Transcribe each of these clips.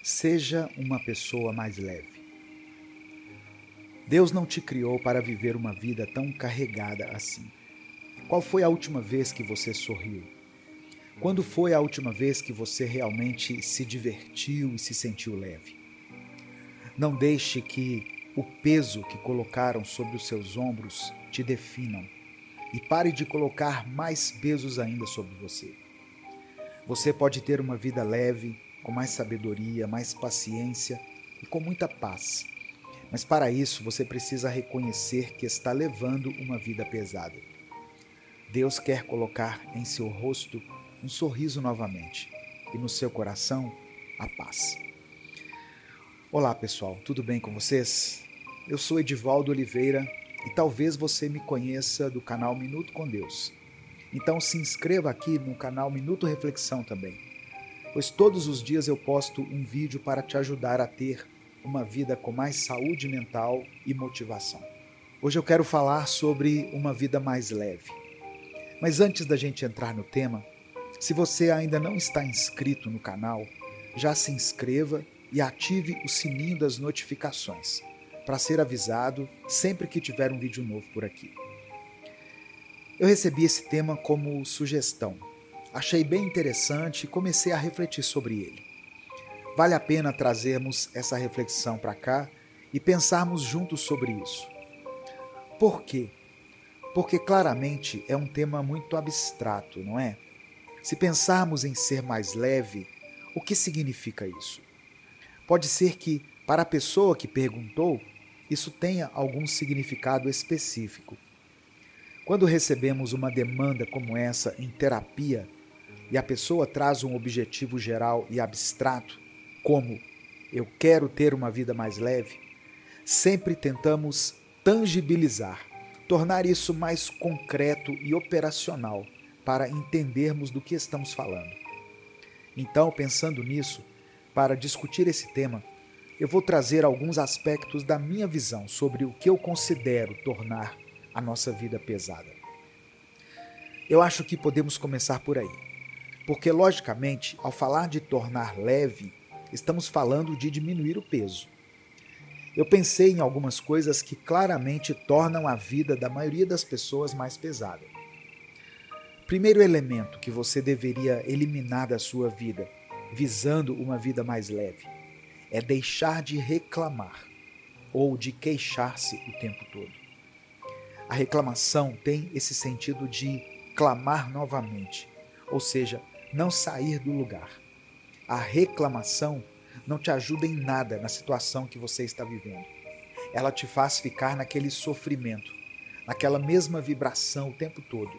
Seja uma pessoa mais leve. Deus não te criou para viver uma vida tão carregada assim. Qual foi a última vez que você sorriu? Quando foi a última vez que você realmente se divertiu e se sentiu leve? Não deixe que o peso que colocaram sobre os seus ombros te definam e pare de colocar mais pesos ainda sobre você. Você pode ter uma vida leve, com mais sabedoria, mais paciência e com muita paz. Mas para isso você precisa reconhecer que está levando uma vida pesada. Deus quer colocar em seu rosto um sorriso novamente e no seu coração a paz. Olá pessoal, tudo bem com vocês? Eu sou Edivaldo Oliveira e talvez você me conheça do canal Minuto com Deus. Então se inscreva aqui no canal Minuto Reflexão também, pois todos os dias eu posto um vídeo para te ajudar a ter uma vida com mais saúde mental e motivação. Hoje eu quero falar sobre uma vida mais leve. Mas antes da gente entrar no tema, se você ainda não está inscrito no canal, já se inscreva e ative o sininho das notificações, para ser avisado sempre que tiver um vídeo novo por aqui. Eu recebi esse tema como sugestão. Achei bem interessante e comecei a refletir sobre ele. Vale a pena trazermos essa reflexão para cá e pensarmos juntos sobre isso. Por quê? Porque claramente é um tema muito abstrato, não é? Se pensarmos em ser mais leve, o que significa isso? Pode ser que, para a pessoa que perguntou, isso tenha algum significado específico. Quando recebemos uma demanda como essa em terapia, e a pessoa traz um objetivo geral e abstrato, como eu quero ter uma vida mais leve, sempre tentamos tangibilizar, tornar isso mais concreto e operacional para entendermos do que estamos falando. Então, pensando nisso, para discutir esse tema, eu vou trazer alguns aspectos da minha visão sobre o que eu considero tornar a nossa vida pesada. Eu acho que podemos começar por aí, porque logicamente, ao falar de tornar leve, estamos falando de diminuir o peso. Eu pensei em algumas coisas que claramente tornam a vida da maioria das pessoas mais pesada. Primeiro elemento que você deveria eliminar da sua vida, visando uma vida mais leve, é deixar de reclamar ou de queixar-se o tempo todo. A reclamação tem esse sentido de clamar novamente, ou seja, não sair do lugar. A reclamação não te ajuda em nada na situação que você está vivendo. Ela te faz ficar naquele sofrimento, naquela mesma vibração o tempo todo.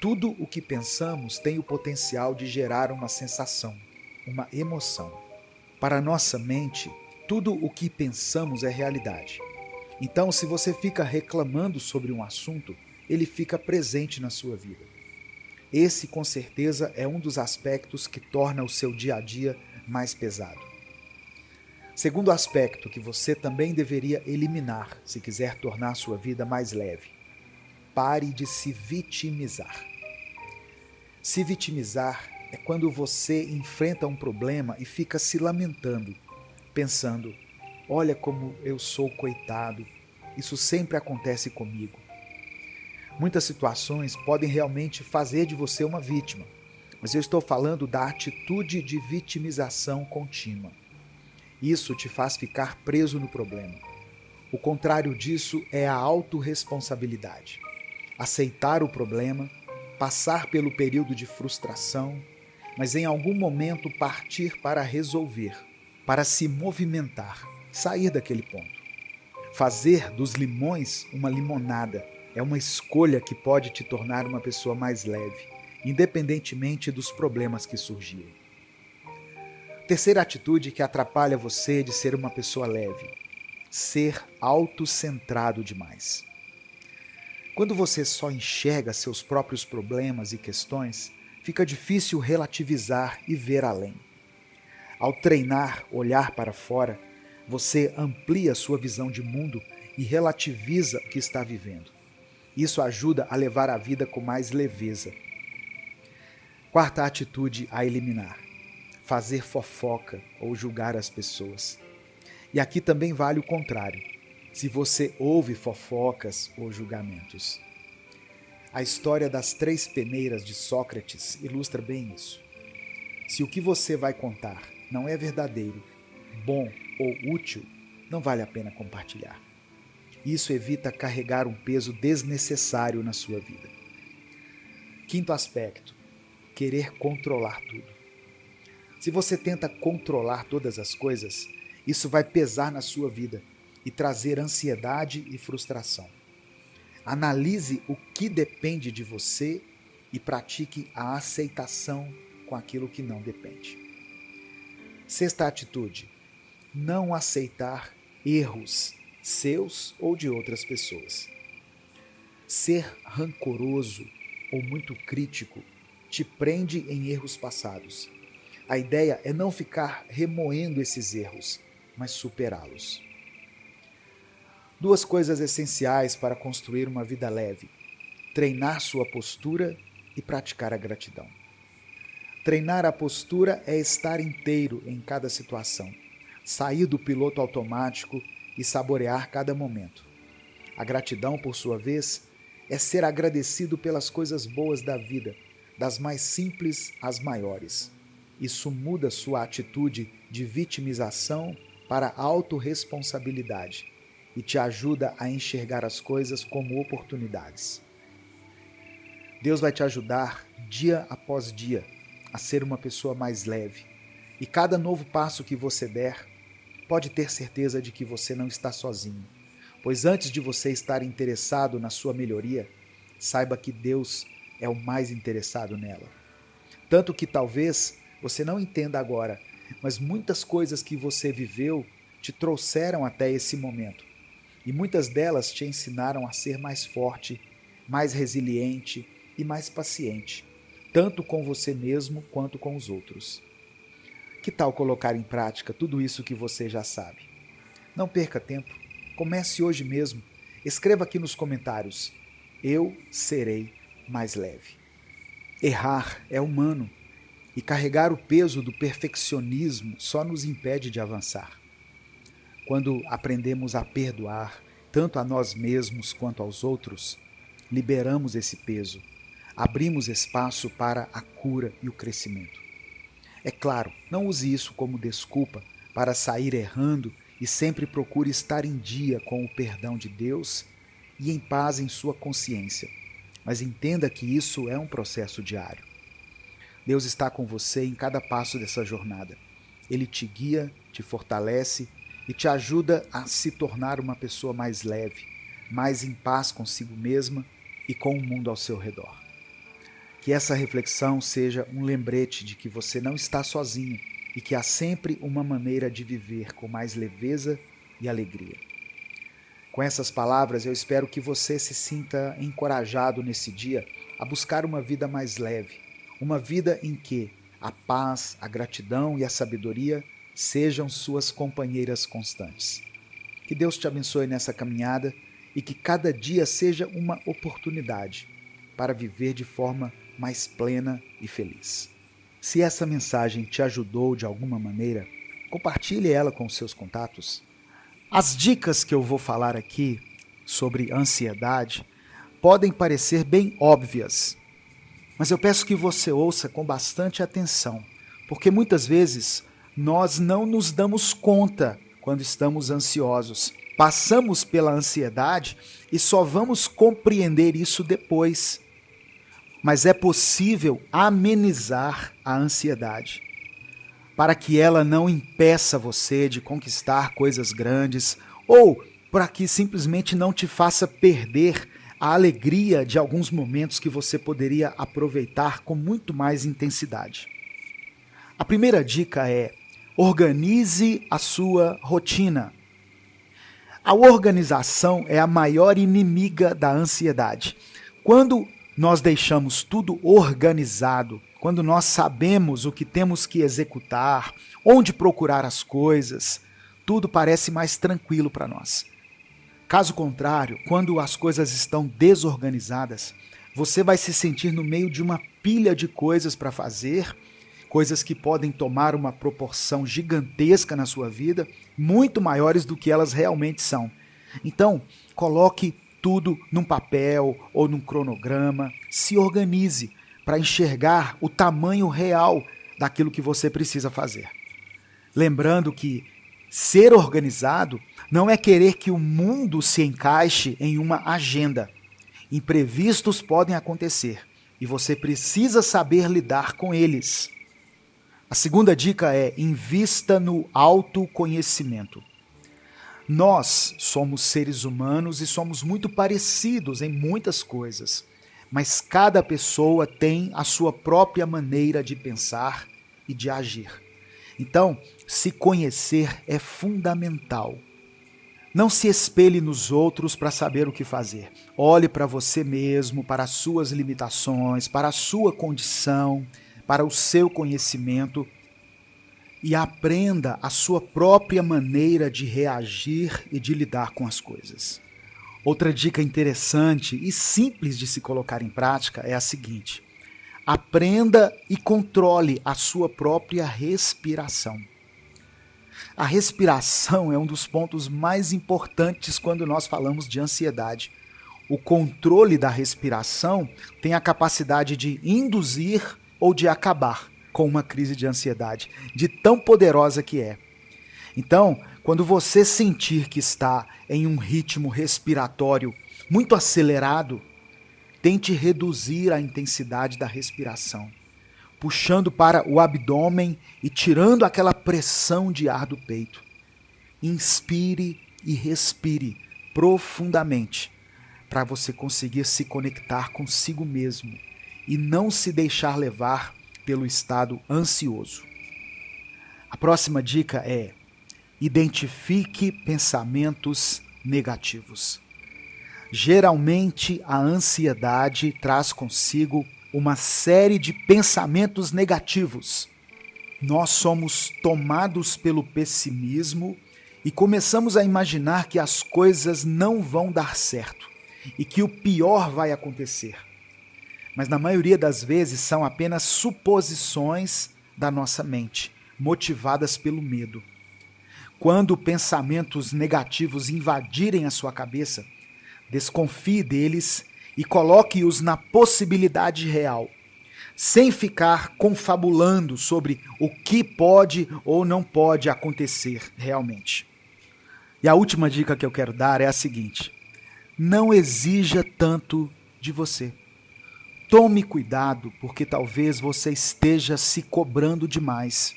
Tudo o que pensamos tem o potencial de gerar uma sensação, uma emoção. Para a nossa mente, tudo o que pensamos é realidade. Então, se você fica reclamando sobre um assunto, ele fica presente na sua vida. Esse, com certeza, é um dos aspectos que torna o seu dia a dia mais pesado. Segundo aspecto que você também deveria eliminar se quiser tornar sua vida mais leve: pare de se vitimizar. Se vitimizar é quando você enfrenta um problema e fica se lamentando, pensando: olha como eu sou coitado, isso sempre acontece comigo. Muitas situações podem realmente fazer de você uma vítima, mas eu estou falando da atitude de vitimização contínua. Isso te faz ficar preso no problema. O contrário disso é a autorresponsabilidade. Aceitar o problema, passar pelo período de frustração, mas em algum momento partir para resolver, para se movimentar, sair daquele ponto. Fazer dos limões uma limonada é uma escolha que pode te tornar uma pessoa mais leve, independentemente dos problemas que surgirem. Terceira atitude que atrapalha você de ser uma pessoa leve: ser autocentrado demais. Quando você só enxerga seus próprios problemas e questões, fica difícil relativizar e ver além. Ao treinar olhar para fora, você amplia sua visão de mundo e relativiza o que está vivendo. Isso ajuda a levar a vida com mais leveza. Quarta atitude a eliminar: fazer fofoca ou julgar as pessoas. E aqui também vale o contrário, se você ouve fofocas ou julgamentos. A história das 3 peneiras de Sócrates ilustra bem isso. Se o que você vai contar não é verdadeiro, bom ou útil, não vale a pena compartilhar. Isso evita carregar um peso desnecessário na sua vida. 5º aspecto, querer controlar tudo. Se você tenta controlar todas as coisas, isso vai pesar na sua vida e trazer ansiedade e frustração. Analise o que depende de você e pratique a aceitação com aquilo que não depende. 6ª atitude, não aceitar erros seus ou de outras pessoas. Ser rancoroso ou muito crítico te prende em erros passados. A ideia é não ficar remoendo esses erros, mas superá-los. 2 coisas essenciais para construir uma vida leve: treinar sua postura e praticar a gratidão. Treinar a postura é estar inteiro em cada situação, sair do piloto automático e saborear cada momento. A gratidão, por sua vez, é ser agradecido pelas coisas boas da vida, das mais simples às maiores. Isso muda sua atitude de vitimização para autorresponsabilidade e te ajuda a enxergar as coisas como oportunidades. Deus vai te ajudar dia após dia a ser uma pessoa mais leve. E cada novo passo que você der, pode ter certeza de que você não está sozinho. Pois antes de você estar interessado na sua melhoria, saiba que Deus é o mais interessado nela. Tanto que talvez você não entenda agora, mas muitas coisas que você viveu te trouxeram até esse momento. E muitas delas te ensinaram a ser mais forte, mais resiliente e mais paciente, tanto com você mesmo quanto com os outros. Que tal colocar em prática tudo isso que você já sabe? Não perca tempo, comece hoje mesmo. Escreva aqui nos comentários: eu serei mais leve. Errar é humano e carregar o peso do perfeccionismo só nos impede de avançar. Quando aprendemos a perdoar, tanto a nós mesmos quanto aos outros, liberamos esse peso, abrimos espaço para a cura e o crescimento. É claro, não use isso como desculpa para sair errando e sempre procure estar em dia com o perdão de Deus e em paz em sua consciência. Mas entenda que isso é um processo diário. Deus está com você em cada passo dessa jornada. Ele te guia, te fortalece e te ajuda a se tornar uma pessoa mais leve, mais em paz consigo mesma e com o mundo ao seu redor. Que essa reflexão seja um lembrete de que você não está sozinho e que há sempre uma maneira de viver com mais leveza e alegria. Com essas palavras, eu espero que você se sinta encorajado nesse dia a buscar uma vida mais leve, uma vida em que a paz, a gratidão e a sabedoria sejam suas companheiras constantes. Que Deus te abençoe nessa caminhada e que cada dia seja uma oportunidade para viver de forma mais plena e feliz. Se essa mensagem te ajudou de alguma maneira, compartilhe ela com os seus contatos. As dicas que eu vou falar aqui sobre ansiedade podem parecer bem óbvias, mas eu peço que você ouça com bastante atenção, porque muitas vezes nós não nos damos conta quando estamos ansiosos. Passamos pela ansiedade e só vamos compreender isso depois. Mas é possível amenizar a ansiedade, para que ela não impeça você de conquistar coisas grandes ou para que simplesmente não te faça perder a alegria de alguns momentos que você poderia aproveitar com muito mais intensidade. A primeira dica é: organize a sua rotina. A organização é a maior inimiga da ansiedade. Quando nós deixamos tudo organizado, quando nós sabemos o que temos que executar, onde procurar as coisas, tudo parece mais tranquilo para nós. Caso contrário, quando as coisas estão desorganizadas, você vai se sentir no meio de uma pilha de coisas para fazer, coisas que podem tomar uma proporção gigantesca na sua vida, muito maiores do que elas realmente são. Então, coloque tudo num papel ou num cronograma, se organize para enxergar o tamanho real daquilo que você precisa fazer. Lembrando que ser organizado não é querer que o mundo se encaixe em uma agenda. Imprevistos podem acontecer e você precisa saber lidar com eles. A segunda dica é: invista no autoconhecimento. Nós somos seres humanos e somos muito parecidos em muitas coisas, mas cada pessoa tem a sua própria maneira de pensar e de agir. Então, se conhecer é fundamental. Não se espelhe nos outros para saber o que fazer. Olhe para você mesmo, para as suas limitações, para a sua condição, para o seu conhecimento e aprenda a sua própria maneira de reagir e de lidar com as coisas. Outra dica interessante e simples de se colocar em prática é a seguinte: aprenda e controle a sua própria respiração. A respiração é um dos pontos mais importantes quando nós falamos de ansiedade. O controle da respiração tem a capacidade de induzir ou de acabar com uma crise de ansiedade, de tão poderosa que é. Então, quando você sentir que está em um ritmo respiratório muito acelerado, tente reduzir a intensidade da respiração, puxando para o abdômen e tirando aquela pressão de ar do peito. Inspire e respire profundamente para você conseguir se conectar consigo mesmo e não se deixar levar pelo estado ansioso. A próxima dica é: identifique pensamentos negativos. Geralmente, a ansiedade traz consigo uma série de pensamentos negativos. Nós somos tomados pelo pessimismo e começamos a imaginar que as coisas não vão dar certo e que o pior vai acontecer. Mas na maioria das vezes são apenas suposições da nossa mente, motivadas pelo medo. Quando pensamentos negativos invadirem a sua cabeça, desconfie deles e coloque-os na possibilidade real, sem ficar confabulando sobre o que pode ou não pode acontecer realmente. E a última dica que eu quero dar é a seguinte: não exija tanto de você. Tome cuidado, porque talvez você esteja se cobrando demais.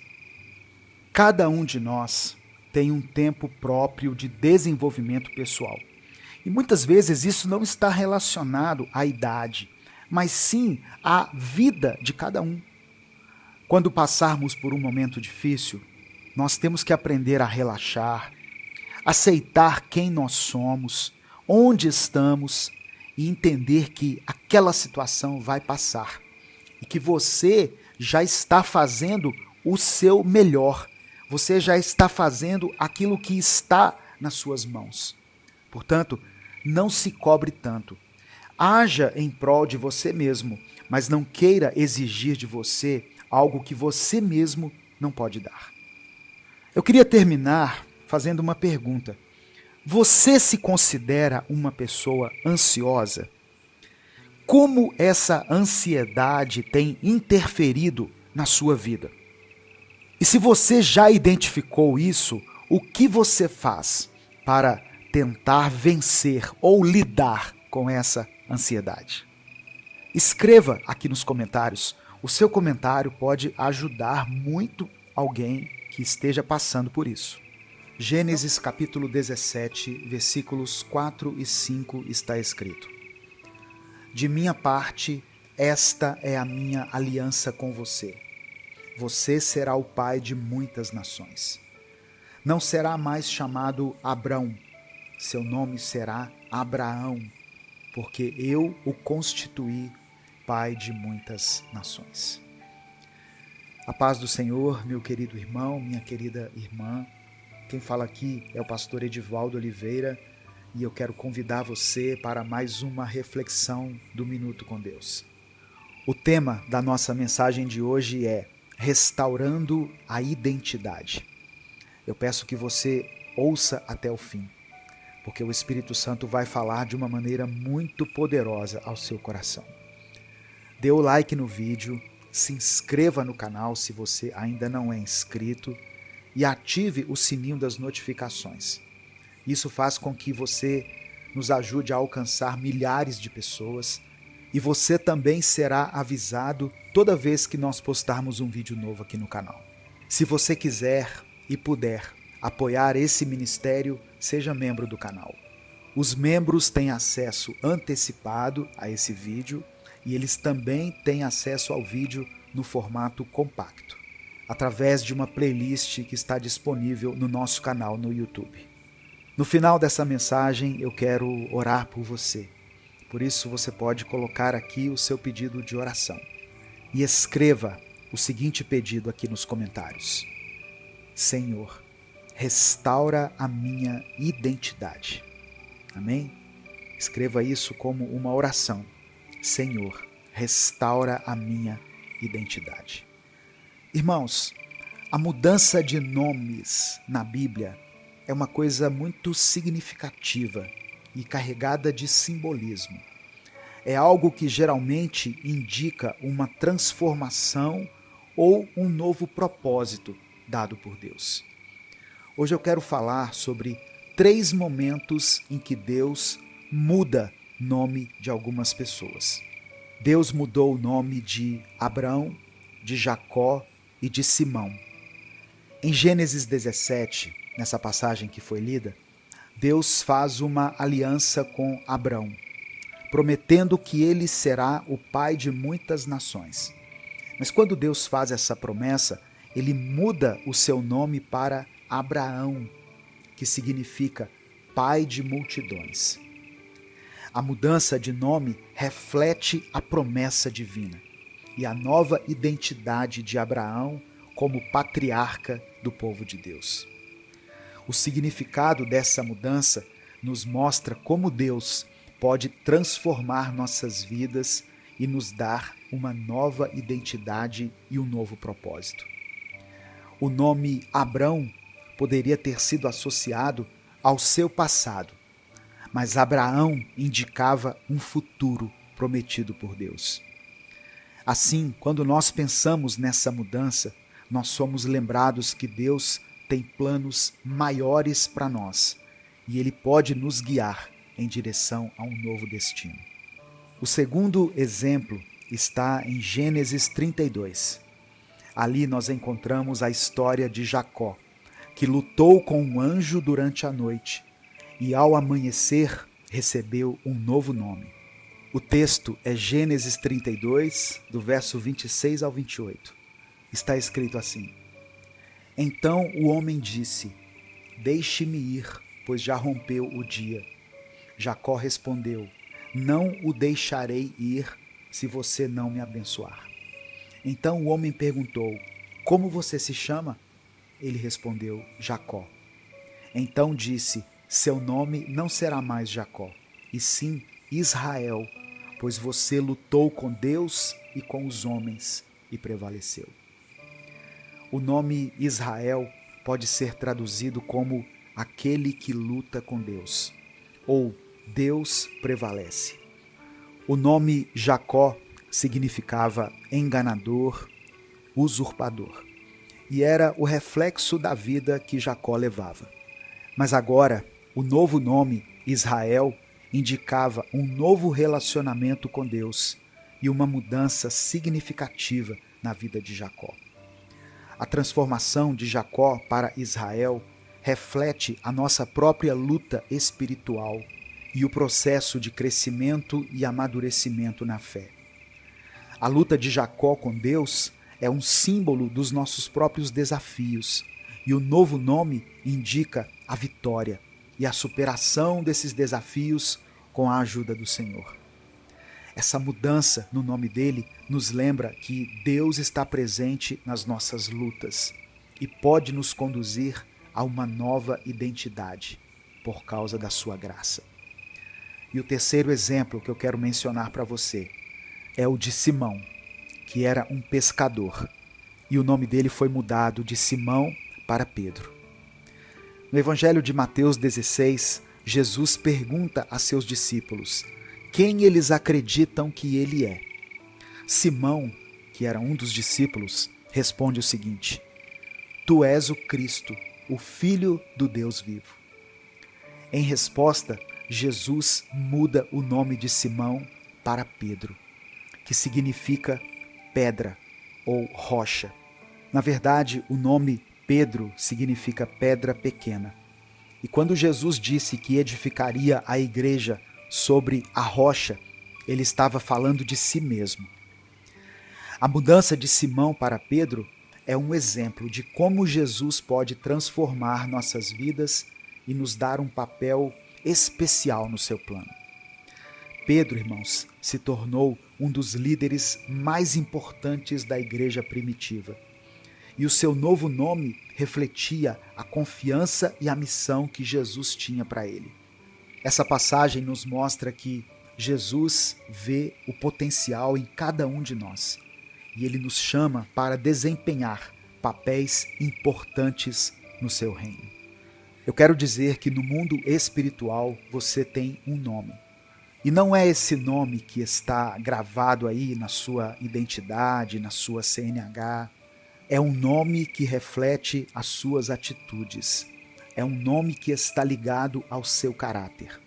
Cada um de nós tem um tempo próprio de desenvolvimento pessoal. E muitas vezes isso não está relacionado à idade, mas sim à vida de cada um. Quando passarmos por um momento difícil, nós temos que aprender a relaxar, aceitar quem nós somos, onde estamos e entender que aquela situação vai passar e que você já está fazendo o seu melhor, você já está fazendo aquilo que está nas suas mãos. Portanto, não se cobre tanto. Haja em prol de você mesmo, mas não queira exigir de você algo que você mesmo não pode dar. Eu queria terminar fazendo uma pergunta. Você se considera uma pessoa ansiosa? Como essa ansiedade tem interferido na sua vida? E se você já identificou isso, o que você faz para tentar vencer ou lidar com essa ansiedade? Escreva aqui nos comentários. O seu comentário pode ajudar muito alguém que esteja passando por isso. Gênesis capítulo 17, versículos 4 e 5 está escrito: de minha parte, esta é a minha aliança com você. Você será o pai de muitas nações. Não será mais chamado Abrão, seu nome será Abraão, porque eu o constituí pai de muitas nações. A paz do Senhor, meu querido irmão, minha querida irmã. Quem fala aqui é o pastor Edivaldo Oliveira e eu quero convidar você para mais uma reflexão do Minuto com Deus. O tema da nossa mensagem de hoje é Restaurando a Identidade. Eu peço que você ouça até o fim, porque o Espírito Santo vai falar de uma maneira muito poderosa ao seu coração. Dê o like no vídeo, se inscreva no canal se você ainda não é inscrito e ative o sininho das notificações. Isso faz com que você nos ajude a alcançar milhares de pessoas e você também será avisado toda vez que nós postarmos um vídeo novo aqui no canal. Se você quiser e puder apoiar esse ministério, seja membro do canal. Os membros têm acesso antecipado a esse vídeo e eles também têm acesso ao vídeo no formato compacto, através de uma playlist que está disponível no nosso canal no YouTube. No final dessa mensagem eu quero orar por você. Por isso você pode colocar aqui o seu pedido de oração. E escreva o seguinte pedido aqui nos comentários: Senhor, restaura a minha identidade. Amém? Escreva isso como uma oração. Senhor, restaura a minha identidade. Irmãos, a mudança de nomes na Bíblia é uma coisa muito significativa e carregada de simbolismo. É algo que geralmente indica uma transformação ou um novo propósito dado por Deus. Hoje eu quero falar sobre 3 momentos em que Deus muda o nome de algumas pessoas. Deus mudou o nome de Abraão, de Jacó e de Simão. Em Gênesis 17, nessa passagem que foi lida, Deus faz uma aliança com Abraão, prometendo que ele será o pai de muitas nações. Mas quando Deus faz essa promessa, ele muda o seu nome para Abraão, que significa pai de multidões. A mudança de nome reflete a promessa divina e a nova identidade de Abraão como patriarca do povo de Deus. O significado dessa mudança nos mostra como Deus pode transformar nossas vidas e nos dar uma nova identidade e um novo propósito. O nome Abrão poderia ter sido associado ao seu passado, mas Abraão indicava um futuro prometido por Deus. Assim, quando nós pensamos nessa mudança, nós somos lembrados que Deus tem planos maiores para nós e Ele pode nos guiar em direção a um novo destino. O segundo exemplo está em Gênesis 32. Ali nós encontramos a história de Jacó, que lutou com um anjo durante a noite e ao amanhecer recebeu um novo nome. O texto é Gênesis 32, do verso 26 ao 28. Está escrito assim: Então o homem disse: Deixe-me ir, pois já rompeu o dia. Jacó respondeu: Não o deixarei ir se você não me abençoar. Então o homem perguntou: Como você se chama? Ele respondeu: Jacó. Então disse: Seu nome não será mais Jacó, e sim Israel, pois você lutou com Deus e com os homens e prevaleceu. O nome Israel pode ser traduzido como aquele que luta com Deus, ou Deus prevalece. O nome Jacó significava enganador, usurpador, e era o reflexo da vida que Jacó levava. Mas agora, o novo nome Israel indicava um novo relacionamento com Deus e uma mudança significativa na vida de Jacó. A transformação de Jacó para Israel reflete a nossa própria luta espiritual e o processo de crescimento e amadurecimento na fé. A luta de Jacó com Deus é um símbolo dos nossos próprios desafios, e o novo nome indica a vitória e a superação desses desafios com a ajuda do Senhor. Essa mudança no nome dele nos lembra que Deus está presente nas nossas lutas e pode nos conduzir a uma nova identidade por causa da sua graça. E o terceiro exemplo que eu quero mencionar para você é o de Simão, que era um pescador. e o nome dele foi mudado de Simão para Pedro. No Evangelho de Mateus 16, Jesus pergunta a seus discípulos quem eles acreditam que ele é. Simão, que era um dos discípulos, responde o seguinte: Tu és o Cristo, o Filho do Deus vivo. Em resposta, Jesus muda o nome de Simão para Pedro, que significa pedra ou rocha. Na verdade, o nome Pedro significa pedra pequena. E quando Jesus disse que edificaria a igreja sobre a rocha, ele estava falando de si mesmo. A mudança de Simão para Pedro é um exemplo de como Jesus pode transformar nossas vidas e nos dar um papel especial no seu plano. Pedro, irmãos, se tornou um dos líderes mais importantes da igreja primitiva. E o seu novo nome refletia a confiança e a missão que Jesus tinha para ele. Essa passagem nos mostra que Jesus vê o potencial em cada um de nós. E ele nos chama para desempenhar papéis importantes no seu reino. Eu quero dizer que no mundo espiritual você tem um nome. E não é esse nome que está gravado aí na sua identidade, na sua CNH. É um nome que reflete as suas atitudes. É um nome que está ligado ao seu caráter.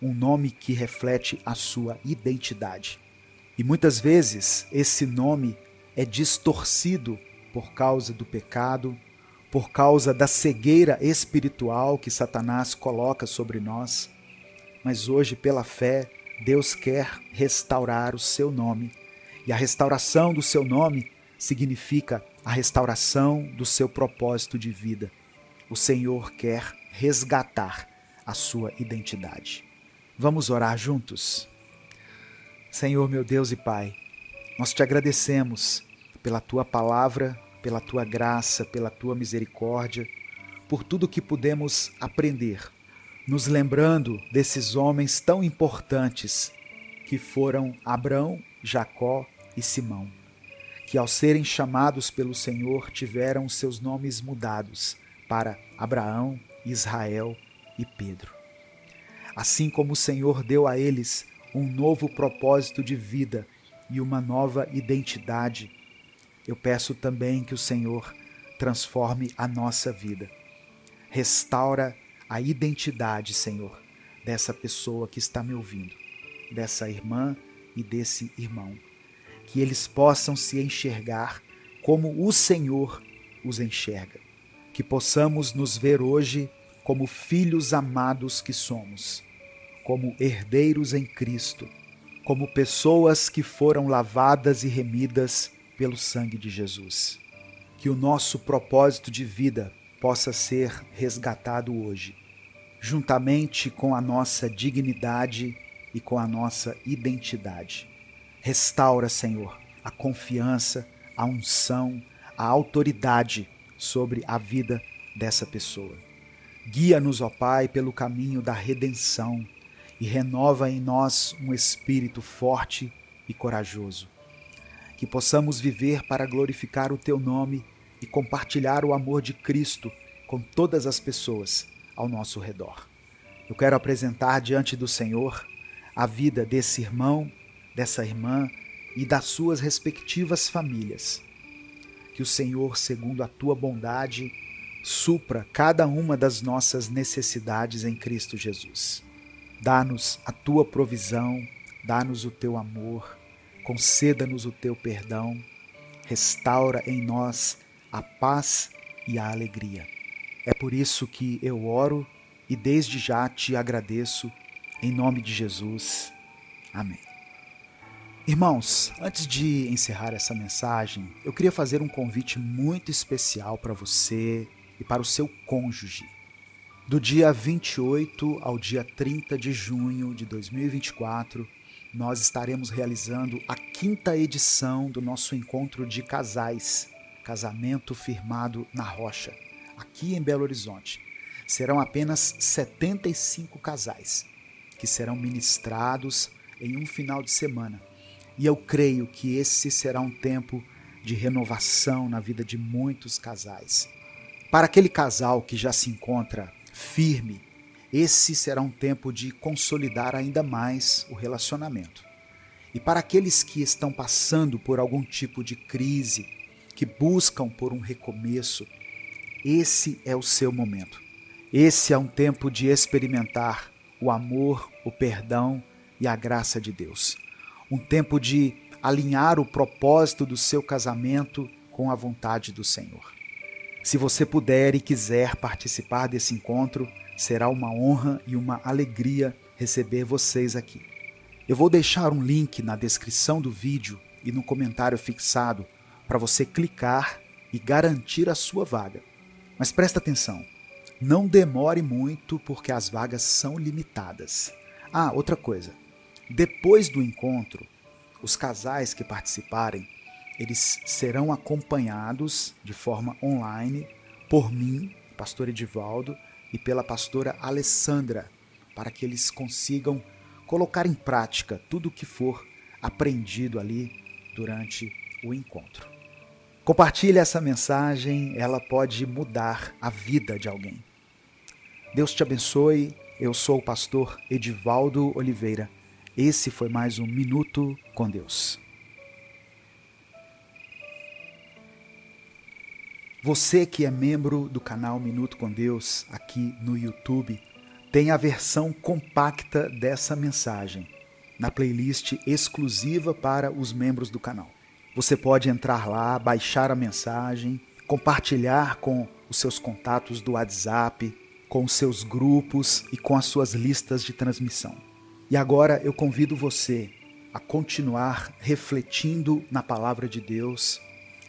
Um nome que reflete a sua identidade. E muitas vezes esse nome é distorcido por causa do pecado, por causa da cegueira espiritual que Satanás coloca sobre nós. Mas hoje, pela fé, Deus quer restaurar o seu nome. E a restauração do seu nome significa a restauração do seu propósito de vida. O Senhor quer resgatar a sua identidade. Vamos orar juntos? Senhor, meu Deus e Pai, nós te agradecemos pela tua palavra, pela tua graça, pela tua misericórdia, por tudo que pudemos aprender, nos lembrando desses homens tão importantes que foram Abrão, Jacó e Simão, que ao serem chamados pelo Senhor tiveram seus nomes mudados para Abraão, Israel e Pedro. Assim como o Senhor deu a eles um novo propósito de vida e uma nova identidade, eu peço também que o Senhor transforme a nossa vida. Restaura a identidade, Senhor, dessa pessoa que está me ouvindo, dessa irmã e desse irmão. Que eles possam se enxergar como o Senhor os enxerga. Que possamos nos ver hoje como filhos amados que somos, como herdeiros em Cristo, como pessoas que foram lavadas e remidas pelo sangue de Jesus. Que o nosso propósito de vida possa ser resgatado hoje, juntamente com a nossa dignidade e com a nossa identidade. Restaura, Senhor, a confiança, a unção, a autoridade sobre a vida dessa pessoa. Guia-nos, ó Pai, pelo caminho da redenção e renova em nós um espírito forte e corajoso. Que possamos viver para glorificar o Teu nome e compartilhar o amor de Cristo com todas as pessoas ao nosso redor. Eu quero apresentar diante do Senhor a vida desse irmão, dessa irmã e das suas respectivas famílias. Que o Senhor, segundo a Tua bondade, supra cada uma das nossas necessidades em Cristo Jesus. Dá-nos a Tua provisão, dá-nos o Teu amor, conceda-nos o Teu perdão, restaura em nós a paz e a alegria. É por isso que eu oro e desde já te agradeço, em nome de Jesus. Amém. Irmãos, antes de encerrar essa mensagem, eu queria fazer um convite muito especial para você e para o seu cônjuge. Do dia 28 ao dia 30 de junho de 2024, nós estaremos realizando a 5ª edição do nosso encontro de casais, Casamento Firmado na Rocha, aqui em Belo Horizonte. Serão apenas 75 casais que serão ministrados em um final de semana. E eu creio que esse será um tempo de renovação na vida de muitos casais. Para aquele casal que já se encontra firme, esse será um tempo de consolidar ainda mais o relacionamento. E para aqueles que estão passando por algum tipo de crise, que buscam por um recomeço, esse é o seu momento. Esse é um tempo de experimentar o amor, o perdão e a graça de Deus. Um tempo de alinhar o propósito do seu casamento com a vontade do Senhor. Se você puder e quiser participar desse encontro, será uma honra e uma alegria receber vocês aqui. Eu vou deixar um link na descrição do vídeo e no comentário fixado para você clicar e garantir a sua vaga. Mas presta atenção, não demore muito porque as vagas são limitadas. Ah, outra coisa, depois do encontro, os casais que participarem, eles serão acompanhados de forma online por mim, pastor Edivaldo, e pela pastora Alessandra, para que eles consigam colocar em prática tudo o que for aprendido ali durante o encontro. Compartilhe essa mensagem, ela pode mudar a vida de alguém. Deus te abençoe, eu sou o pastor Edivaldo Oliveira. Esse foi mais um Minuto com Deus. Você que é membro do canal Minuto com Deus aqui no YouTube, tem a versão compacta dessa mensagem na playlist exclusiva para os membros do canal. Você pode entrar lá, baixar a mensagem, compartilhar com os seus contatos do WhatsApp, com os seus grupos e com as suas listas de transmissão. E agora eu convido você a continuar refletindo na palavra de Deus,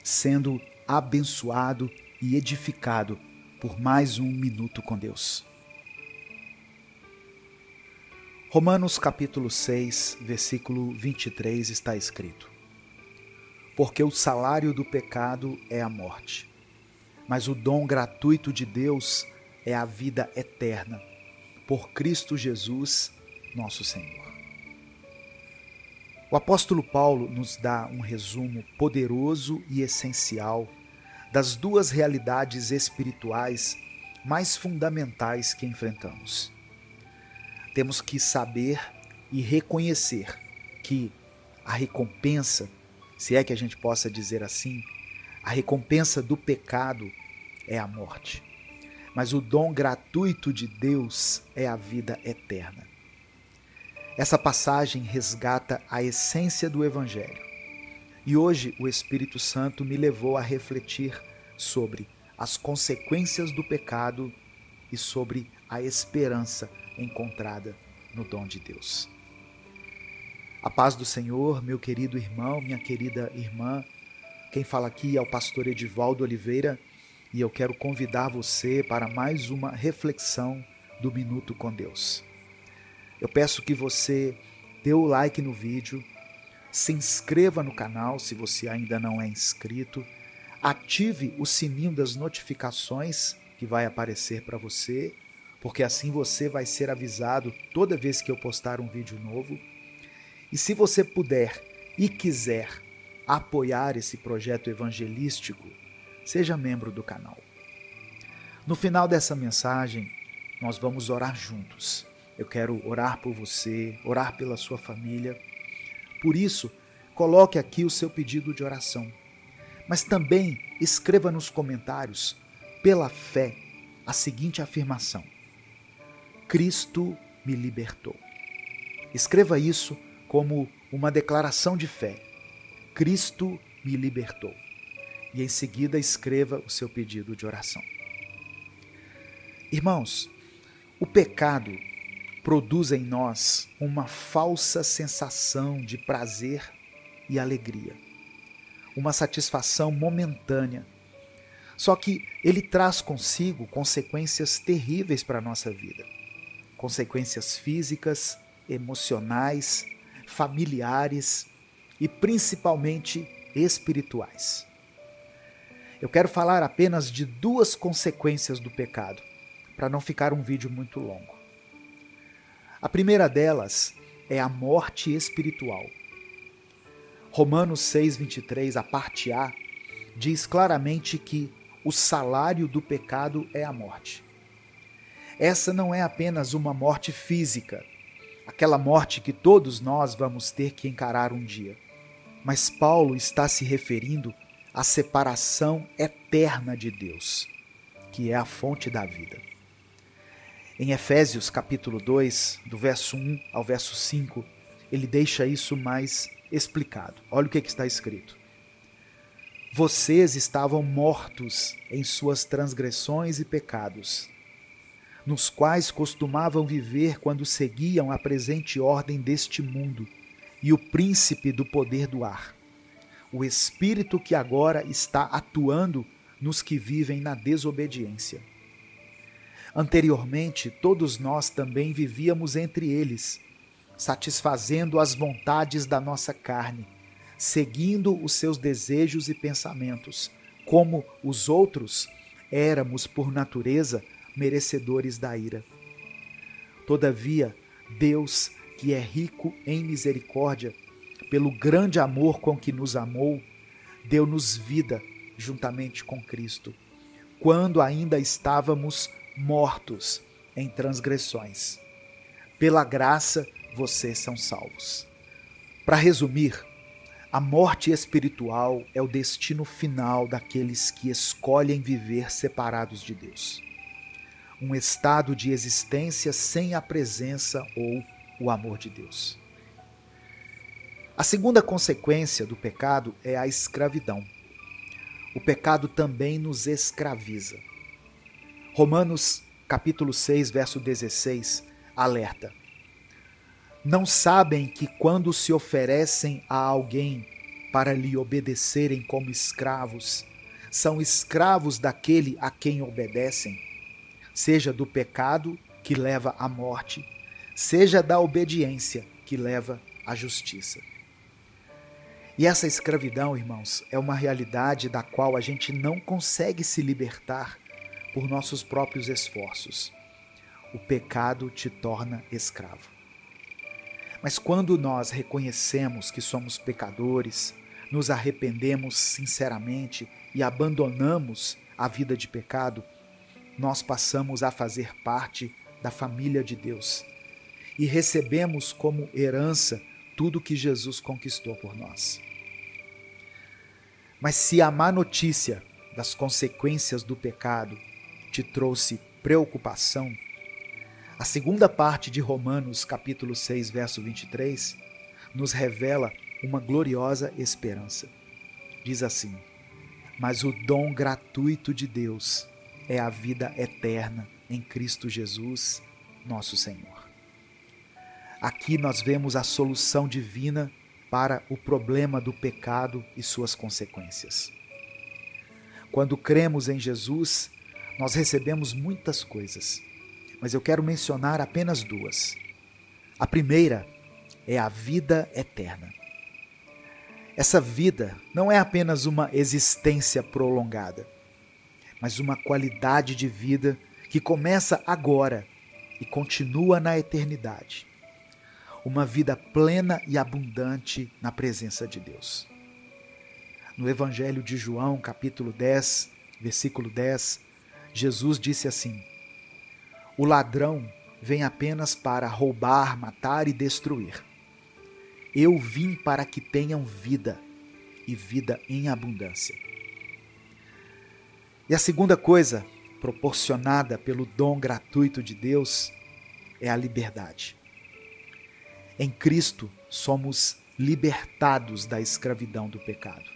sendo abençoado e edificado por mais um Minuto com Deus. Romanos capítulo 6, versículo 23 está escrito: Porque o salário do pecado é a morte, mas o dom gratuito de Deus é a vida eterna, por Cristo Jesus, nosso Senhor. O apóstolo Paulo nos dá um resumo poderoso e essencial das duas realidades espirituais mais fundamentais que enfrentamos. Temos que saber e reconhecer que a recompensa, se é que a gente possa dizer assim, a recompensa do pecado é a morte, mas o dom gratuito de Deus é a vida eterna. Essa passagem resgata a essência do Evangelho. E hoje o Espírito Santo me levou a refletir sobre as consequências do pecado e sobre a esperança encontrada no dom de Deus. A paz do Senhor, meu querido irmão, minha querida irmã. Quem fala aqui é o pastor Edivaldo Oliveira e eu quero convidar você para mais uma reflexão do Minuto com Deus. Eu peço que você dê o like no vídeo, se inscreva no canal se você ainda não é inscrito, ative o sininho das notificações que vai aparecer para você, porque assim você vai ser avisado toda vez que eu postar um vídeo novo. E se você puder e quiser apoiar esse projeto evangelístico, seja membro do canal. No final dessa mensagem, nós vamos orar juntos. Eu quero orar por você, orar pela sua família. Por isso, coloque aqui o seu pedido de oração. Mas também escreva nos comentários, pela fé, a seguinte afirmação: Cristo me libertou. Escreva isso como uma declaração de fé. Cristo me libertou. E em seguida escreva o seu pedido de oração. Irmãos, o pecado produz em nós uma falsa sensação de prazer e alegria, uma satisfação momentânea. Só que ele traz consigo consequências terríveis para a nossa vida. Consequências físicas, emocionais, familiares e principalmente espirituais. Eu quero falar apenas de duas consequências do pecado, para não ficar um vídeo muito longo. A primeira delas é a morte espiritual. Romanos 6:23, a parte A, diz claramente que o salário do pecado é a morte. Essa não é apenas uma morte física, aquela morte que todos nós vamos ter que encarar um dia. Mas Paulo está se referindo à separação eterna de Deus, que é a fonte da vida. Em Efésios capítulo 2, do verso 1 ao verso 5, ele deixa isso mais explicado. Olha o que está escrito. Vocês estavam mortos em suas transgressões e pecados, nos quais costumavam viver quando seguiam a presente ordem deste mundo e o príncipe do poder do ar, o espírito que agora está atuando nos que vivem na desobediência. Anteriormente, todos nós também vivíamos entre eles, satisfazendo as vontades da nossa carne, seguindo os seus desejos e pensamentos. Como os outros, éramos, por natureza, merecedores da ira. Todavia, Deus, que é rico em misericórdia, pelo grande amor com que nos amou, deu-nos vida juntamente com Cristo, quando ainda estávamos mortos em transgressões. Pela graça, vocês são salvos. Para resumir, a morte espiritual é o destino final daqueles que escolhem viver separados de Deus. Um estado de existência sem a presença ou o amor de Deus. A segunda consequência do pecado é a escravidão. O pecado também nos escraviza. Romanos capítulo 6, verso 16, alerta. Não sabem que quando se oferecem a alguém para lhe obedecerem como escravos, são escravos daquele a quem obedecem, seja do pecado que leva à morte, seja da obediência que leva à justiça. E essa escravidão, irmãos, é uma realidade da qual a gente não consegue se libertar por nossos próprios esforços. O pecado te torna escravo. Mas quando nós reconhecemos que somos pecadores, nos arrependemos sinceramente e abandonamos a vida de pecado, nós passamos a fazer parte da família de Deus e recebemos como herança tudo que Jesus conquistou por nós. Mas se a má notícia das consequências do pecado te trouxe preocupação, a segunda parte de Romanos, capítulo 6, verso 23, nos revela uma gloriosa esperança. Diz assim: mas o dom gratuito de Deus é a vida eterna em Cristo Jesus, nosso Senhor. Aqui nós vemos a solução divina para o problema do pecado e suas consequências. Quando cremos em Jesus, nós recebemos muitas coisas, mas eu quero mencionar apenas duas. A primeira é a vida eterna. Essa vida não é apenas uma existência prolongada, mas uma qualidade de vida que começa agora e continua na eternidade. Uma vida plena e abundante na presença de Deus. No Evangelho de João, capítulo 10, versículo 10, Jesus disse assim: o ladrão vem apenas para roubar, matar e destruir. Eu vim para que tenham vida, e vida em abundância. E a segunda coisa, proporcionada pelo dom gratuito de Deus, é a liberdade. Em Cristo somos libertados da escravidão do pecado.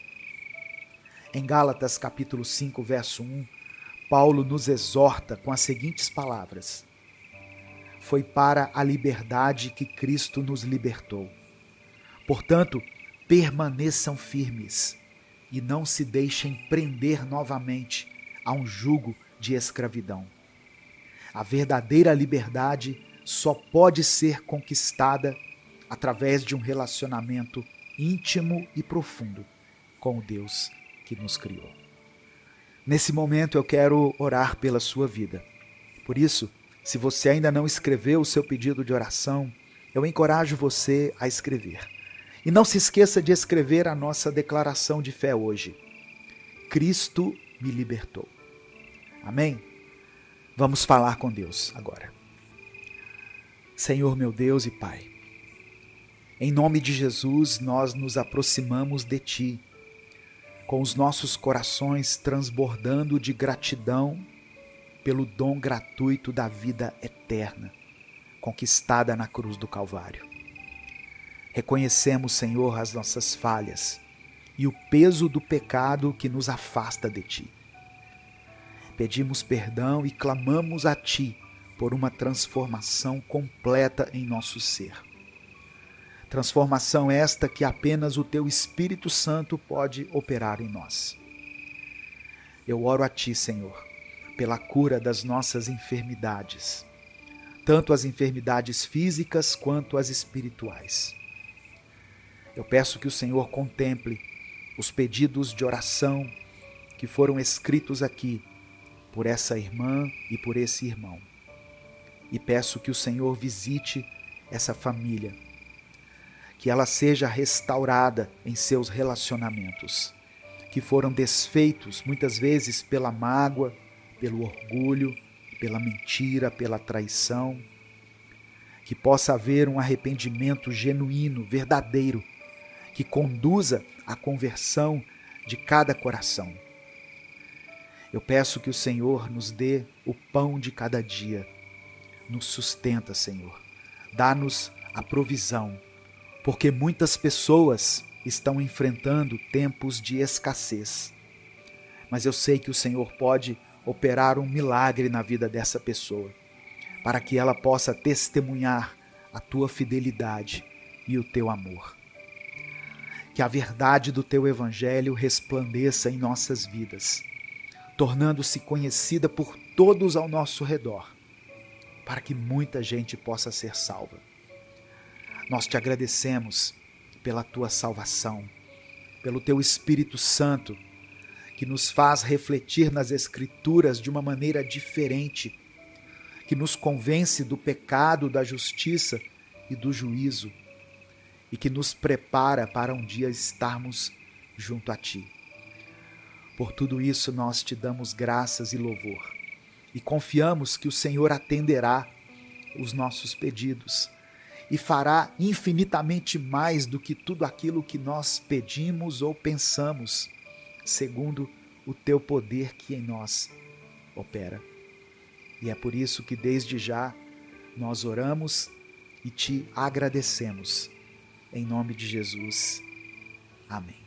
Em Gálatas capítulo 5, verso 1, Paulo nos exorta com as seguintes palavras: foi para a liberdade que Cristo nos libertou. Portanto, permaneçam firmes e não se deixem prender novamente a um jugo de escravidão. A verdadeira liberdade só pode ser conquistada através de um relacionamento íntimo e profundo com o Deus que nos criou. Nesse momento eu quero orar pela sua vida. Por isso, se você ainda não escreveu o seu pedido de oração, eu encorajo você a escrever. E não se esqueça de escrever a nossa declaração de fé hoje. Cristo me libertou. Amém? Vamos falar com Deus agora. Senhor meu Deus e Pai, em nome de Jesus nós nos aproximamos de Ti, com os nossos corações transbordando de gratidão pelo dom gratuito da vida eterna, conquistada na cruz do Calvário. Reconhecemos, Senhor, as nossas falhas e o peso do pecado que nos afasta de Ti. Pedimos perdão e clamamos a Ti por uma transformação completa em nosso ser. Transformação esta que apenas o Teu Espírito Santo pode operar em nós. Eu oro a Ti, Senhor, pela cura das nossas enfermidades, tanto as enfermidades físicas quanto as espirituais. Eu peço que o Senhor contemple os pedidos de oração que foram escritos aqui por essa irmã e por esse irmão. E peço que o Senhor visite essa família, que ela seja restaurada em seus relacionamentos, que foram desfeitos muitas vezes pela mágoa, pelo orgulho, pela mentira, pela traição. Que possa haver um arrependimento genuíno, verdadeiro, que conduza à conversão de cada coração. Eu peço que o Senhor nos dê o pão de cada dia. Nos sustenta, Senhor. Dá-nos a provisão, porque muitas pessoas estão enfrentando tempos de escassez. Mas eu sei que o Senhor pode operar um milagre na vida dessa pessoa, para que ela possa testemunhar a Tua fidelidade e o Teu amor. Que a verdade do Teu Evangelho resplandeça em nossas vidas, tornando-se conhecida por todos ao nosso redor, para que muita gente possa ser salva. Nós Te agradecemos pela Tua salvação, pelo Teu Espírito Santo, que nos faz refletir nas Escrituras de uma maneira diferente, que nos convence do pecado, da justiça e do juízo, e que nos prepara para um dia estarmos junto a Ti. Por tudo isso nós Te damos graças e louvor, e confiamos que o Senhor atenderá os nossos pedidos e fará infinitamente mais do que tudo aquilo que nós pedimos ou pensamos, segundo o Teu poder que em nós opera. E é por isso que desde já nós oramos e Te agradecemos. Em nome de Jesus. Amém.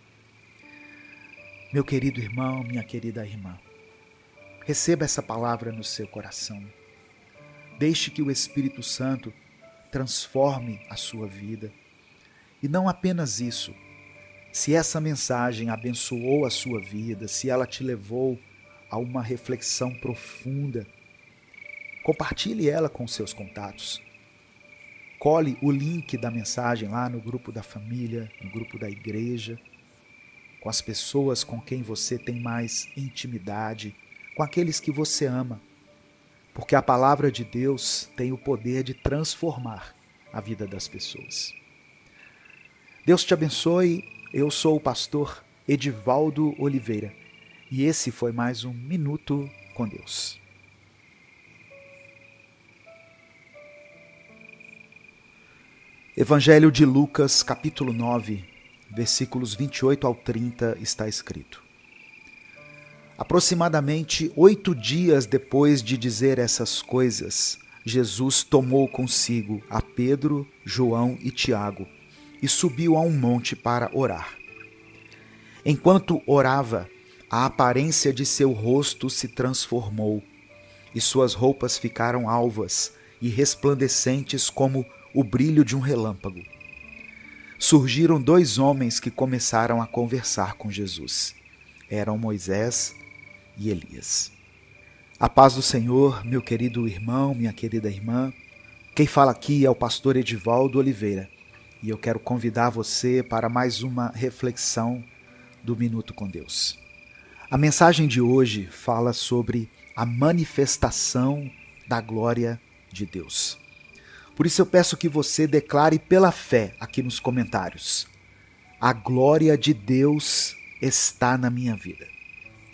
Meu querido irmão, minha querida irmã, receba essa palavra no seu coração. Deixe que o Espírito Santo transforme a sua vida. E não apenas isso. Se essa mensagem abençoou a sua vida, se ela te levou a uma reflexão profunda, compartilhe ela com seus contatos. Cole o link da mensagem lá no grupo da família, no grupo da igreja, com as pessoas com quem você tem mais intimidade, com aqueles que você ama, porque a palavra de Deus tem o poder de transformar a vida das pessoas. Deus te abençoe. Eu sou o pastor Edivaldo Oliveira e esse foi mais um Minuto com Deus. Evangelho de Lucas, capítulo 9, versículos 28 ao 30, está escrito: Aproximadamente 8 dias depois de dizer essas coisas, Jesus tomou consigo a Pedro, João e Tiago e subiu a um monte para orar. Enquanto orava, a aparência de seu rosto se transformou e suas roupas ficaram alvas e resplandecentes como o brilho de um relâmpago. Surgiram 2 homens que começaram a conversar com Jesus. Eram Moisés e Elias. A paz do Senhor, meu querido irmão, minha querida irmã. Quem fala aqui é o pastor Edivaldo Oliveira e eu quero convidar você para mais uma reflexão do Minuto com Deus. A mensagem de hoje fala sobre a manifestação da glória de Deus. Por isso eu peço que você declare pela fé aqui nos comentários: a glória de Deus está na minha vida.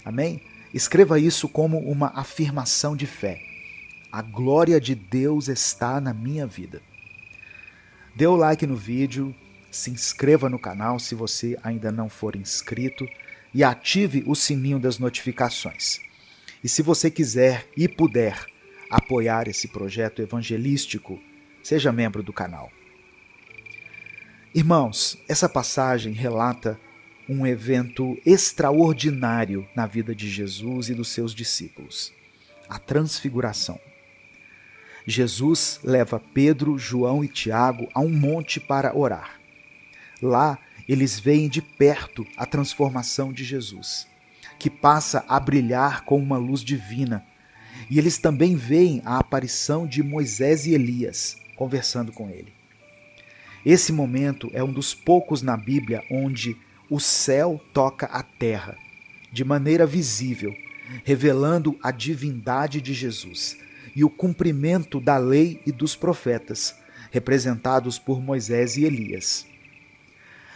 Amém? Escreva isso como uma afirmação de fé. A glória de Deus está na minha vida. Dê o like no vídeo, se inscreva no canal se você ainda não for inscrito e ative o sininho das notificações. E se você quiser e puder apoiar esse projeto evangelístico, seja membro do canal. Irmãos, essa passagem relata um evento extraordinário na vida de Jesus e dos seus discípulos, a transfiguração. Jesus leva Pedro, João e Tiago a um monte para orar. Lá, eles veem de perto a transformação de Jesus, que passa a brilhar com uma luz divina. E eles também veem a aparição de Moisés e Elias, conversando com ele. Esse momento é um dos poucos na Bíblia onde o céu toca a terra, de maneira visível, revelando a divindade de Jesus e o cumprimento da lei e dos profetas, representados por Moisés e Elias.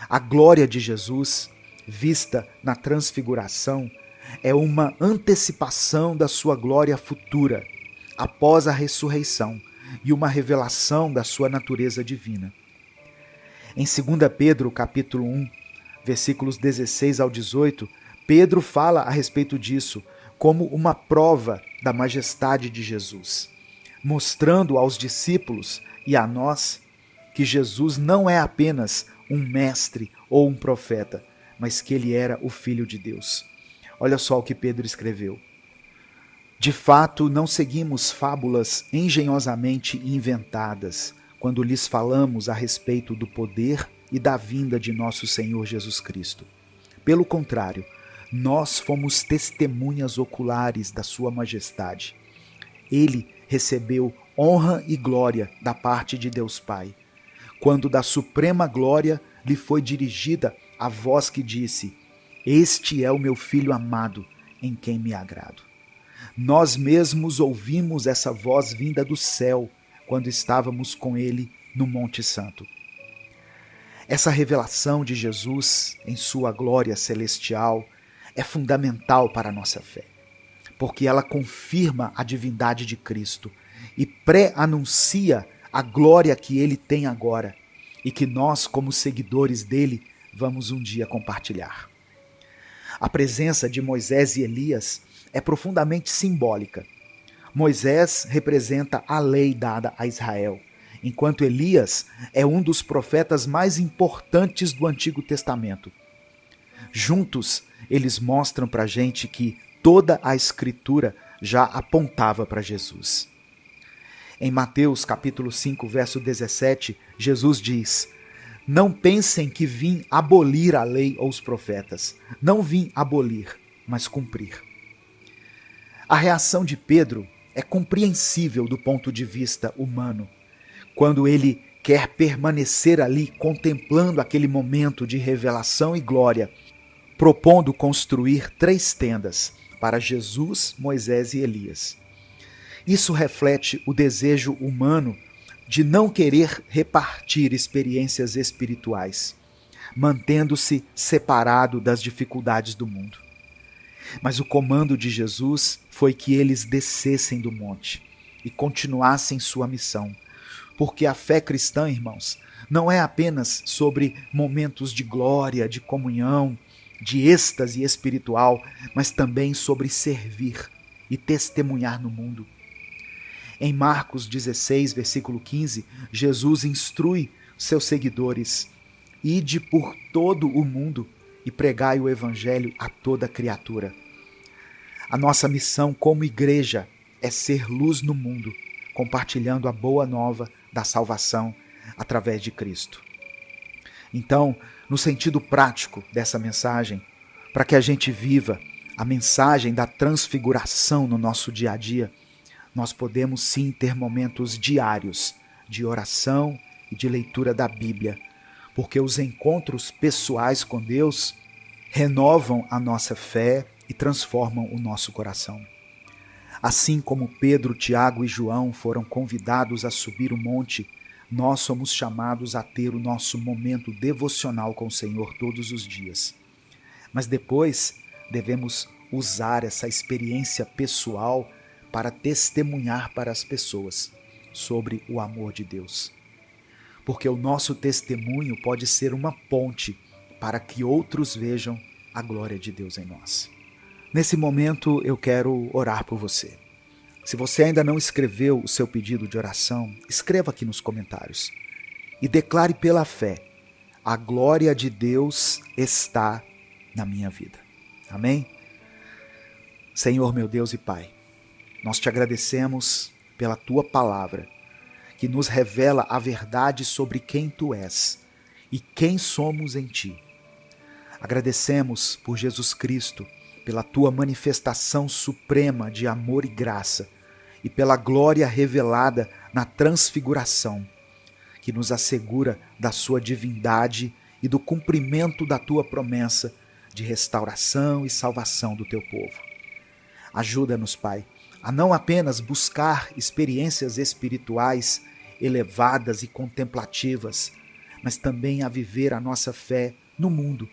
A glória de Jesus, vista na transfiguração, é uma antecipação da sua glória futura, após a ressurreição, e uma revelação da sua natureza divina. Em 2 Pedro, capítulo 1, versículos 16 ao 18, Pedro fala a respeito disso como uma prova da majestade de Jesus, mostrando aos discípulos e a nós que Jesus não é apenas um mestre ou um profeta, mas que ele era o Filho de Deus. Olha só o que Pedro escreveu. De fato, não seguimos fábulas engenhosamente inventadas quando lhes falamos a respeito do poder e da vinda de nosso Senhor Jesus Cristo. Pelo contrário, nós fomos testemunhas oculares da sua majestade. Ele recebeu honra e glória da parte de Deus Pai, quando da suprema glória lhe foi dirigida a voz que disse: Este é o meu Filho amado, em quem me agrado. Nós mesmos ouvimos essa voz vinda do céu, quando estávamos com ele no Monte Santo. Essa revelação de Jesus em sua glória celestial é fundamental para a nossa fé, porque ela confirma a divindade de Cristo e pré-anuncia a glória que ele tem agora e que nós, como seguidores dele, vamos um dia compartilhar. A presença de Moisés e Elias é profundamente simbólica. Moisés representa a lei dada a Israel, enquanto Elias é um dos profetas mais importantes do Antigo Testamento. Juntos, eles mostram para a gente que toda a Escritura já apontava para Jesus. Em Mateus capítulo 5, verso 17, Jesus diz: Não pensem que vim abolir a lei ou os profetas. Não vim abolir, mas cumprir. A reação de Pedro é compreensível do ponto de vista humano, quando ele quer permanecer ali contemplando aquele momento de revelação e glória, propondo construir 3 tendas para Jesus, Moisés e Elias. Isso reflete o desejo humano de não querer repartir experiências espirituais, mantendo-se separado das dificuldades do mundo. Mas o comando de Jesus foi que eles descessem do monte e continuassem sua missão, porque a fé cristã, irmãos, não é apenas sobre momentos de glória, de comunhão, de êxtase espiritual, mas também sobre servir e testemunhar no mundo. Em Marcos 16, versículo 15, Jesus instrui seus seguidores: Ide por todo o mundo e pregai o evangelho a toda criatura. A nossa missão como igreja é ser luz no mundo, compartilhando a boa nova da salvação através de Cristo. Então, no sentido prático dessa mensagem, para que a gente viva a mensagem da transfiguração no nosso dia a dia, nós podemos sim ter momentos diários de oração e de leitura da Bíblia, porque os encontros pessoais com Deus renovam a nossa fé e transformam o nosso coração. Assim como Pedro, Tiago e João foram convidados a subir o monte, nós somos chamados a ter o nosso momento devocional com o Senhor todos os dias. Mas depois devemos usar essa experiência pessoal para testemunhar para as pessoas sobre o amor de Deus. Porque o nosso testemunho pode ser uma ponte para que outros vejam a glória de Deus em nós. Nesse momento eu quero orar por você. Se você ainda não escreveu o seu pedido de oração, escreva aqui nos comentários e declare pela fé: a glória de Deus está na minha vida. Amém? Senhor, meu Deus e Pai, nós te agradecemos pela tua palavra, que nos revela a verdade sobre quem tu és e quem somos em ti. Agradecemos por Jesus Cristo, pela tua manifestação suprema de amor e graça e pela glória revelada na transfiguração, que nos assegura da sua divindade e do cumprimento da tua promessa de restauração e salvação do teu povo. Ajuda-nos, Pai, a não apenas buscar experiências espirituais elevadas e contemplativas, mas também a viver a nossa fé no mundo,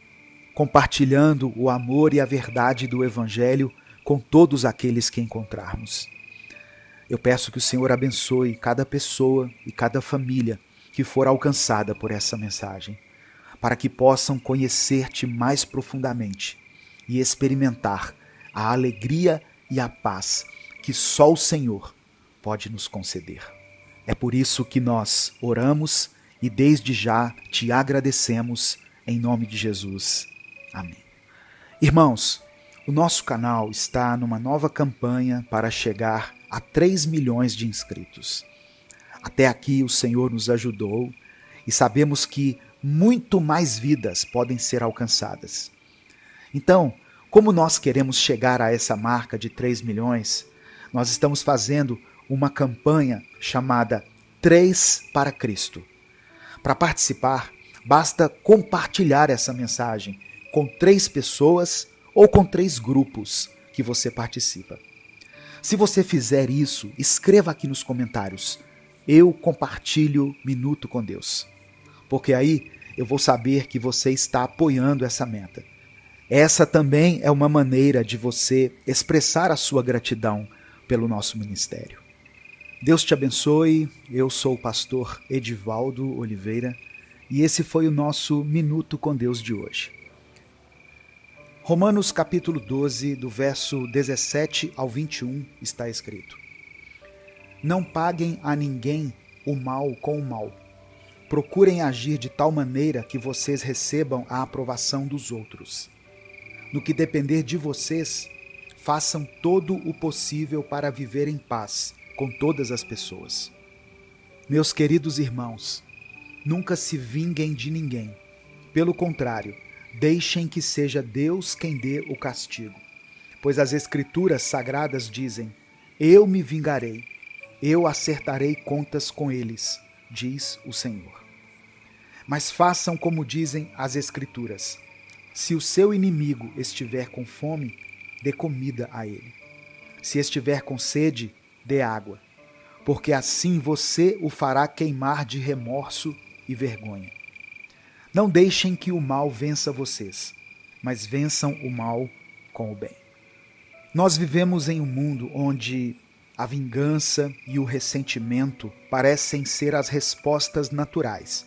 compartilhando o amor e a verdade do Evangelho com todos aqueles que encontrarmos. Eu peço que o Senhor abençoe cada pessoa e cada família que for alcançada por essa mensagem, para que possam conhecer-te mais profundamente e experimentar a alegria e a paz que só o Senhor pode nos conceder. É por isso que nós oramos e desde já te agradecemos em nome de Jesus. Amém. Irmãos, o nosso canal está numa nova campanha para chegar a 3 milhões de inscritos. Até aqui o Senhor nos ajudou e sabemos que muito mais vidas podem ser alcançadas. Então, como nós queremos chegar a essa marca de 3 milhões, nós estamos fazendo uma campanha chamada 3 para Cristo. Para participar, basta compartilhar essa mensagem com 3 pessoas ou com 3 grupos que você participa. Se você fizer isso, escreva aqui nos comentários: eu compartilho Minuto com Deus. Porque aí eu vou saber que você está apoiando essa meta. Essa também é uma maneira de você expressar a sua gratidão pelo nosso ministério. Deus te abençoe. Eu sou o pastor Edivaldo Oliveira e esse foi o nosso Minuto com Deus de hoje. Romanos capítulo 12, do verso 17 ao 21, está escrito: não paguem a ninguém o mal com o mal. Procurem agir de tal maneira que vocês recebam a aprovação dos outros. No que depender de vocês, façam todo o possível para viver em paz com todas as pessoas. Meus queridos irmãos, nunca se vinguem de ninguém. Pelo contrário, deixem que seja Deus quem dê o castigo. Pois as Escrituras sagradas dizem: eu me vingarei, eu acertarei contas com eles, diz o Senhor. Mas façam como dizem as Escrituras: se o seu inimigo estiver com fome, dê comida a ele. Se estiver com sede, dê água, porque assim você o fará queimar de remorso e vergonha. Não deixem que o mal vença vocês, mas vençam o mal com o bem. Nós vivemos em um mundo onde a vingança e o ressentimento parecem ser as respostas naturais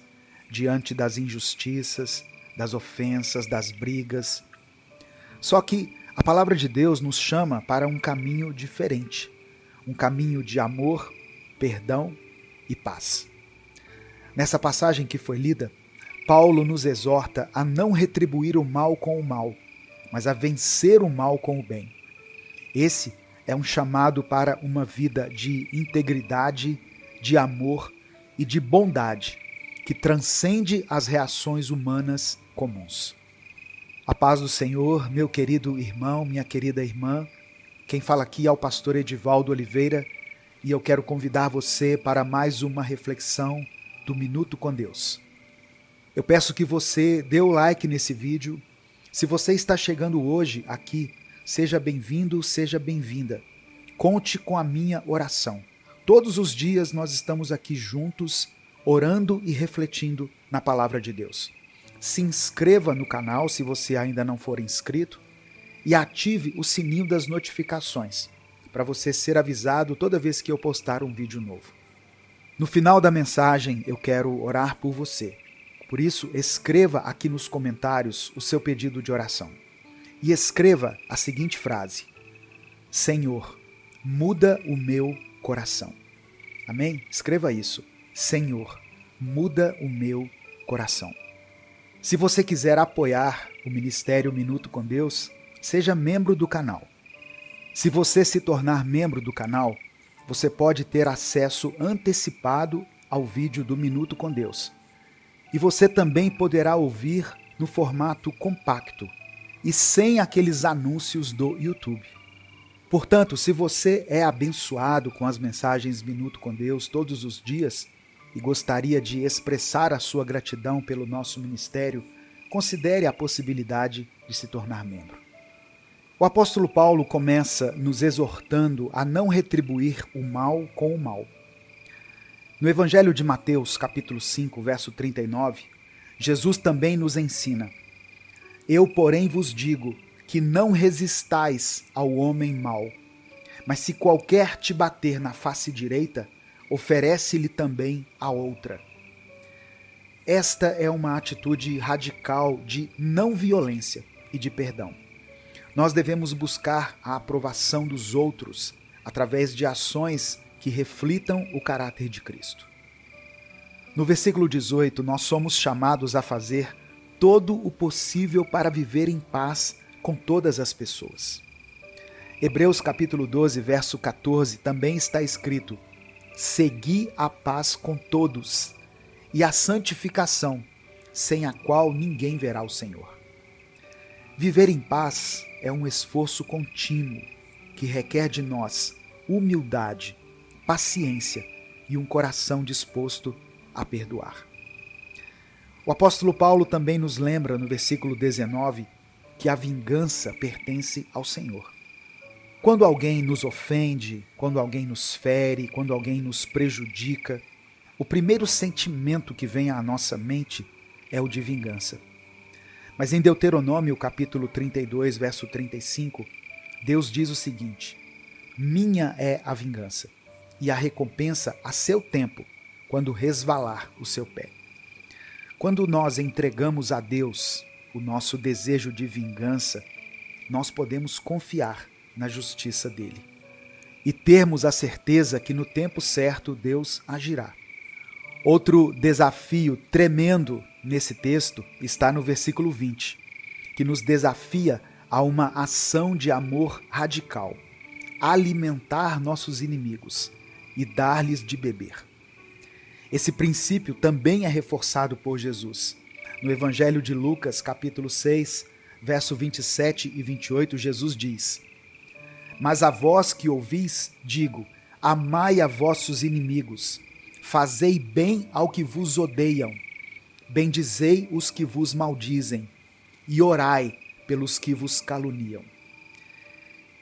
diante das injustiças, das ofensas, das brigas. Só que a palavra de Deus nos chama para um caminho diferente, um caminho de amor, perdão e paz. Nessa passagem que foi lida, Paulo nos exorta a não retribuir o mal com o mal, mas a vencer o mal com o bem. Esse é um chamado para uma vida de integridade, de amor e de bondade, que transcende as reações humanas comuns. A paz do Senhor, meu querido irmão, minha querida irmã. Quem fala aqui é o pastor Edivaldo Oliveira e eu quero convidar você para mais uma reflexão do Minuto com Deus. Eu peço que você dê o like nesse vídeo. Se você está chegando hoje aqui, seja bem-vindo, seja bem-vinda. Conte com a minha oração. Todos os dias nós estamos aqui juntos, orando e refletindo na palavra de Deus. Se inscreva no canal se você ainda não for inscrito e ative o sininho das notificações, para você ser avisado toda vez que eu postar um vídeo novo. No final da mensagem, eu quero orar por você. Por isso, escreva aqui nos comentários o seu pedido de oração. E escreva a seguinte frase: Senhor, muda o meu coração. Amém? Escreva isso. Senhor, muda o meu coração. Se você quiser apoiar o Ministério Minuto com Deus, seja membro do canal. Se você se tornar membro do canal, você pode ter acesso antecipado ao vídeo do Minuto com Deus. E você também poderá ouvir no formato compacto e sem aqueles anúncios do YouTube. Portanto, se você é abençoado com as mensagens Minuto com Deus todos os dias e gostaria de expressar a sua gratidão pelo nosso ministério, considere a possibilidade de se tornar membro. O apóstolo Paulo começa nos exortando a não retribuir o mal com o mal. No Evangelho de Mateus, capítulo 5, verso 39, Jesus também nos ensina: Eu, porém, vos digo que não resistais ao homem mau, mas se qualquer te bater na face direita, oferece-lhe também a outra. Esta é uma atitude radical de não violência e de perdão. Nós devemos buscar a aprovação dos outros através de ações que reflitam o caráter de Cristo. No versículo 18, nós somos chamados a fazer todo o possível para viver em paz com todas as pessoas. Hebreus capítulo 12, verso 14, também está escrito: Segui a paz com todos e a santificação, sem a qual ninguém verá o Senhor. Viver em paz é um esforço contínuo que requer de nós humildade, paciência e um coração disposto a perdoar. O apóstolo Paulo também nos lembra no versículo 19 que a vingança pertence ao Senhor. Quando alguém nos ofende, quando alguém nos fere, quando alguém nos prejudica, o primeiro sentimento que vem à nossa mente é o de vingança. Mas em Deuteronômio, capítulo 32, verso 35, Deus diz o seguinte: Minha é a vingança, e a recompensa a seu tempo, quando resvalar o seu pé. Quando nós entregamos a Deus o nosso desejo de vingança, nós podemos confiar na justiça dele e termos a certeza que no tempo certo Deus agirá. Outro desafio tremendo nesse texto está no versículo 20, que nos desafia a uma ação de amor radical: alimentar nossos inimigos e dar-lhes de beber. Esse princípio também é reforçado por Jesus. No Evangelho de Lucas, capítulo 6, verso 27 e 28, Jesus diz: Mas a vós que ouvis, digo, amai a vossos inimigos, fazei bem ao que vos odeiam, bendizei os que vos maldizem, e orai pelos que vos caluniam.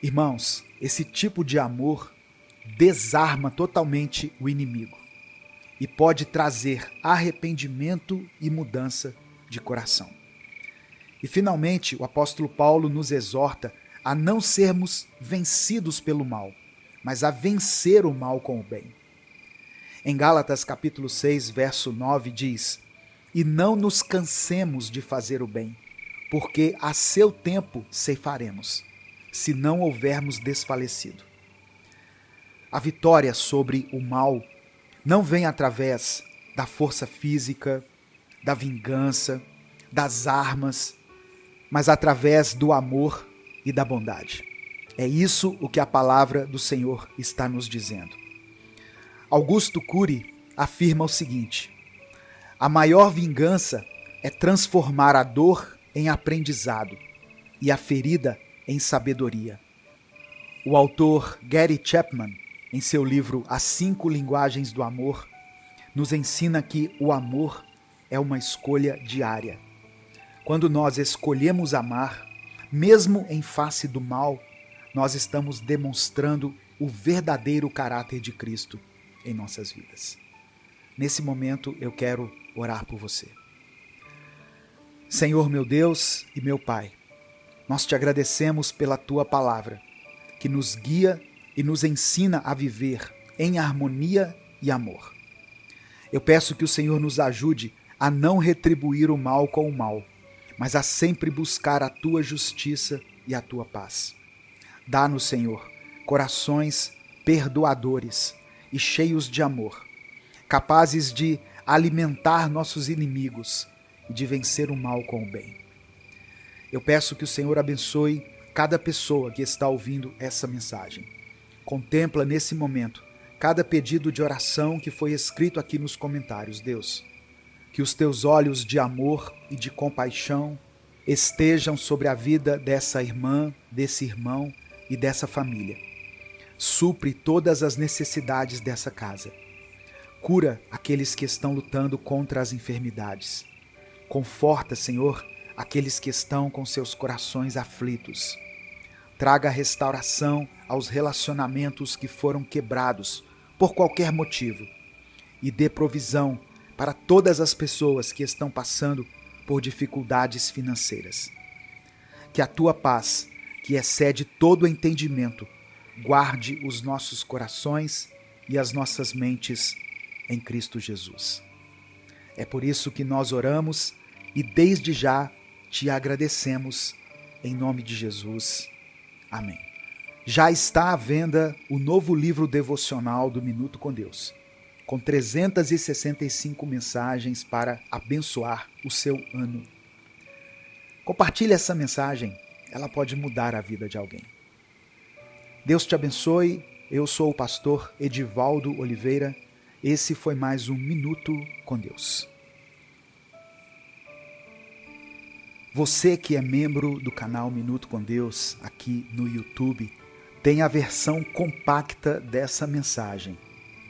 Irmãos, esse tipo de amor desarma totalmente o inimigo e pode trazer arrependimento e mudança de coração. E finalmente, o apóstolo Paulo nos exorta a não sermos vencidos pelo mal, mas a vencer o mal com o bem. Em Gálatas capítulo 6, verso 9 diz: E não nos cansemos de fazer o bem, porque a seu tempo ceifaremos, se não houvermos desfalecido. A vitória sobre o mal não vem através da força física, da vingança, das armas, mas através do amor e da bondade. É isso o que a palavra do Senhor está nos dizendo. Augusto Cury afirma o seguinte: a maior vingança é transformar a dor em aprendizado e a ferida em sabedoria. O autor Gary Chapman, em seu livro As 5 Linguagens do Amor, nos ensina que o amor é uma escolha diária. Quando nós escolhemos amar, mesmo em face do mal, nós estamos demonstrando o verdadeiro caráter de Cristo em nossas vidas. Nesse momento, eu quero orar por você. Senhor meu Deus e meu Pai, Nós te agradecemos pela tua palavra, que nos guia e nos ensina a viver em harmonia e amor. Eu peço que o Senhor nos ajude a não retribuir o mal com o mal, mas a sempre buscar a tua justiça e a tua paz. Dá-nos, Senhor, corações perdoadores e cheios de amor, capazes de alimentar nossos inimigos e de vencer o mal com o bem. Eu peço que o Senhor abençoe cada pessoa que está ouvindo essa mensagem. Contempla nesse momento cada pedido de oração que foi escrito aqui nos comentários, Deus. Que os teus olhos de amor e de compaixão estejam sobre a vida dessa irmã, desse irmão e dessa família. Supre todas as necessidades dessa casa. Cura aqueles que estão lutando contra as enfermidades. Conforta, Senhor, aqueles que estão com seus corações aflitos. Traga restauração aos relacionamentos que foram quebrados por qualquer motivo e dê provisão para todas as pessoas que estão passando por dificuldades financeiras. Que a tua paz, que excede todo entendimento, guarde os nossos corações e as nossas mentes em Cristo Jesus. É por isso que nós oramos e desde já te agradecemos em nome de Jesus. Amém. Já está à venda o novo livro devocional do Minuto com Deus, com 365 mensagens para abençoar o seu ano. Compartilhe essa mensagem, ela pode mudar a vida de alguém. Deus te abençoe, eu sou o pastor Edivaldo Oliveira, esse foi mais um Minuto com Deus. Você que é membro do canal Minuto com Deus aqui no YouTube, tem a versão compacta dessa mensagem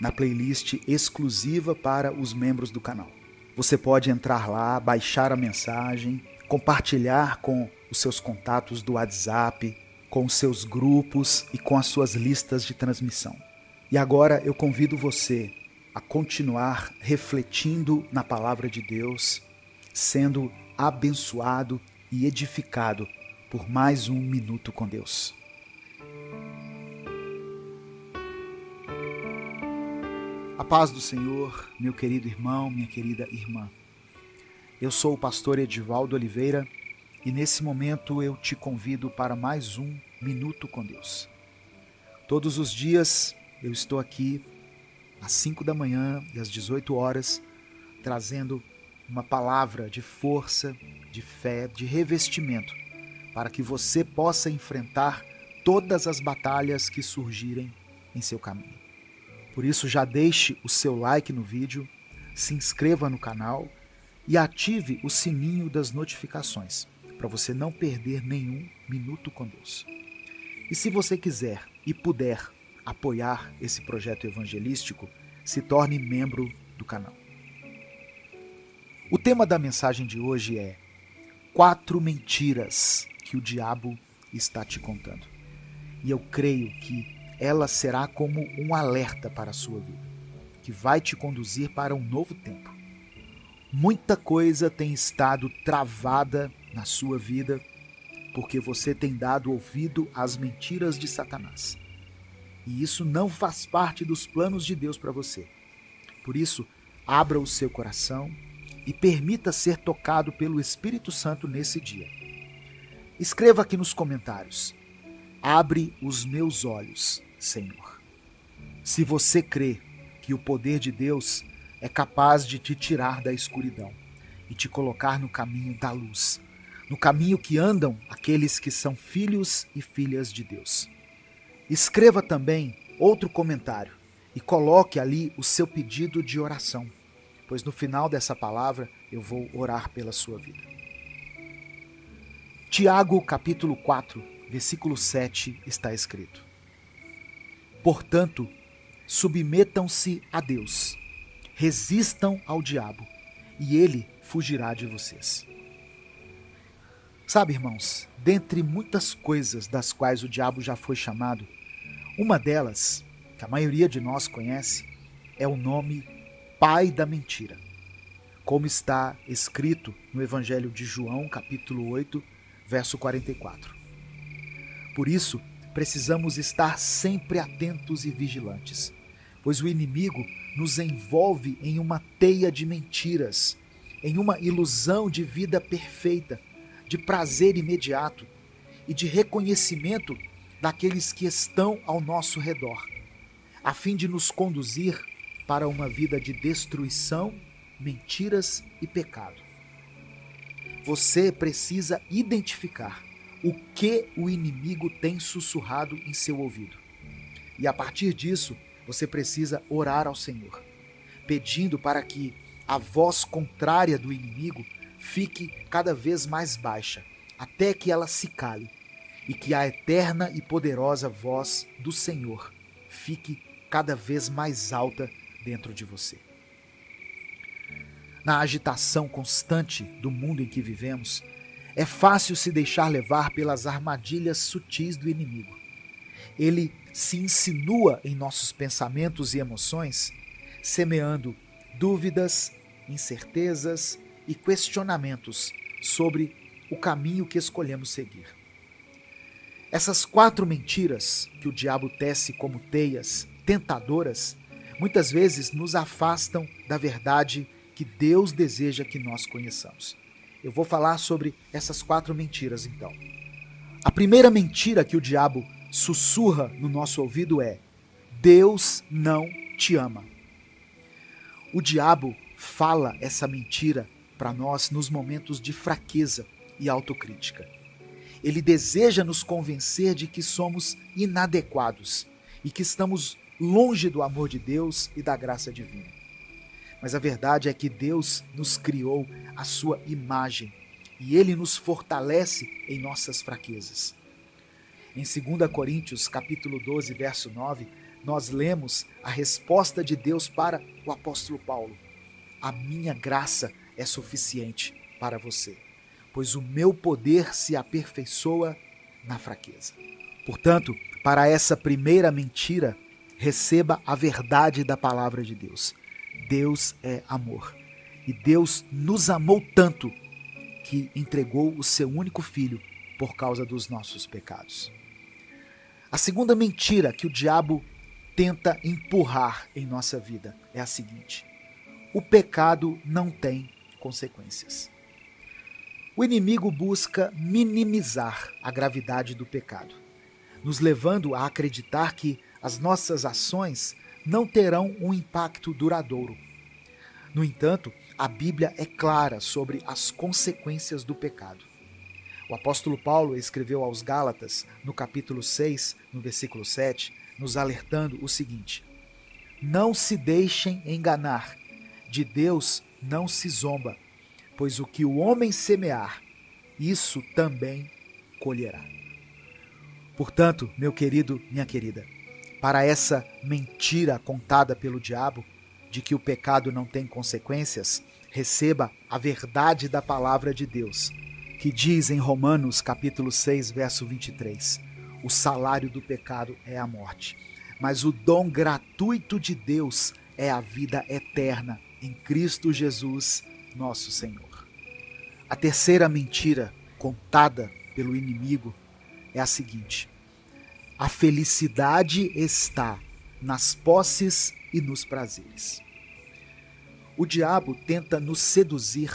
na playlist exclusiva para os membros do canal. Você pode entrar lá, baixar a mensagem, compartilhar com os seus contatos do WhatsApp, com os seus grupos e com as suas listas de transmissão. E agora eu convido você a continuar refletindo na palavra de Deus, sendo abençoado e edificado por mais um Minuto com Deus. A paz do Senhor, meu querido irmão, minha querida irmã. Eu sou o pastor Edivaldo Oliveira e nesse momento eu te convido para mais um Minuto com Deus. Todos os dias eu estou aqui às 5 da manhã e às 18 horas trazendo uma palavra de força, de fé, de revestimento para que você possa enfrentar todas as batalhas que surgirem em seu caminho. Por isso já deixe o seu like no vídeo, se inscreva no canal e ative o sininho das notificações, para você não perder nenhum Minuto com Deus. E se você quiser e puder apoiar esse projeto evangelístico, se torne membro do canal. O tema da mensagem de hoje é 4 mentiras que o diabo está te contando. E eu creio que ela será como um alerta para a sua vida, que vai te conduzir para um novo tempo. Muita coisa tem estado travada na sua vida porque você tem dado ouvido às mentiras de Satanás. E isso não faz parte dos planos de Deus para você. Por isso, abra o seu coração e permita ser tocado pelo Espírito Santo nesse dia. Escreva aqui nos comentários: abre os meus olhos, Senhor. Se você crê que o poder de Deus é capaz de te tirar da escuridão e te colocar no caminho da luz, no caminho que andam aqueles que são filhos e filhas de Deus. Escreva também outro comentário e coloque ali o seu pedido de oração, pois no final dessa palavra eu vou orar pela sua vida. Tiago capítulo 4, versículo 7 está escrito: Portanto, submetam-se a Deus, resistam ao diabo, e ele fugirá de vocês. Sabe, irmãos, dentre muitas coisas das quais o diabo já foi chamado, uma delas, que a maioria de nós conhece, é o nome Pai da Mentira, como está escrito no Evangelho de João, capítulo 8, verso 44. Por isso, precisamos estar sempre atentos e vigilantes, pois o inimigo nos envolve em uma teia de mentiras, em uma ilusão de vida perfeita, de prazer imediato e de reconhecimento daqueles que estão ao nosso redor, a fim de nos conduzir para uma vida de destruição, mentiras e pecado. Você precisa identificar o que o inimigo tem sussurrado em seu ouvido. E a partir disso, você precisa orar ao Senhor, pedindo para que a voz contrária do inimigo fique cada vez mais baixa, até que ela se cale, e que a eterna e poderosa voz do Senhor fique cada vez mais alta dentro de você. Na agitação constante do mundo em que vivemos, é fácil se deixar levar pelas armadilhas sutis do inimigo. Ele se insinua em nossos pensamentos e emoções, semeando dúvidas, incertezas e questionamentos sobre o caminho que escolhemos seguir. Essas 4 mentiras que o diabo tece como teias tentadoras, muitas vezes nos afastam da verdade que Deus deseja que nós conheçamos. Eu vou falar sobre essas 4 mentiras então. A primeira mentira que o diabo sussurra no nosso ouvido é: Deus não te ama. O diabo fala essa mentira para nós nos momentos de fraqueza e autocrítica. Ele deseja nos convencer de que somos inadequados e que estamos longe do amor de Deus e da graça divina. Mas a verdade é que Deus nos criou à sua imagem e Ele nos fortalece em nossas fraquezas. Em 2 Coríntios, capítulo 12, verso 9, nós lemos a resposta de Deus para o apóstolo Paulo: a minha graça é suficiente para você, pois o meu poder se aperfeiçoa na fraqueza. Portanto, para essa primeira mentira, receba a verdade da palavra de Deus. Deus é amor. E Deus nos amou tanto que entregou o seu único filho por causa dos nossos pecados. A segunda mentira que o diabo tenta empurrar em nossa vida é a seguinte: o pecado não tem consequências. O inimigo busca minimizar a gravidade do pecado, nos levando a acreditar que as nossas ações não terão um impacto duradouro. No entanto, a Bíblia é clara sobre as consequências do pecado. O apóstolo Paulo escreveu aos Gálatas, no capítulo 6, no versículo 7, nos alertando o seguinte: não se deixem enganar, de Deus não se zomba, pois o que o homem semear, isso também colherá. Portanto, meu querido, minha querida, para essa mentira contada pelo diabo, de que o pecado não tem consequências, receba a verdade da palavra de Deus, que diz em Romanos capítulo 6, verso 23, o salário do pecado é a morte, mas o dom gratuito de Deus é a vida eterna em Cristo Jesus, nosso Senhor. A terceira mentira contada pelo inimigo é a seguinte: a felicidade está nas posses e nos prazeres. O diabo tenta nos seduzir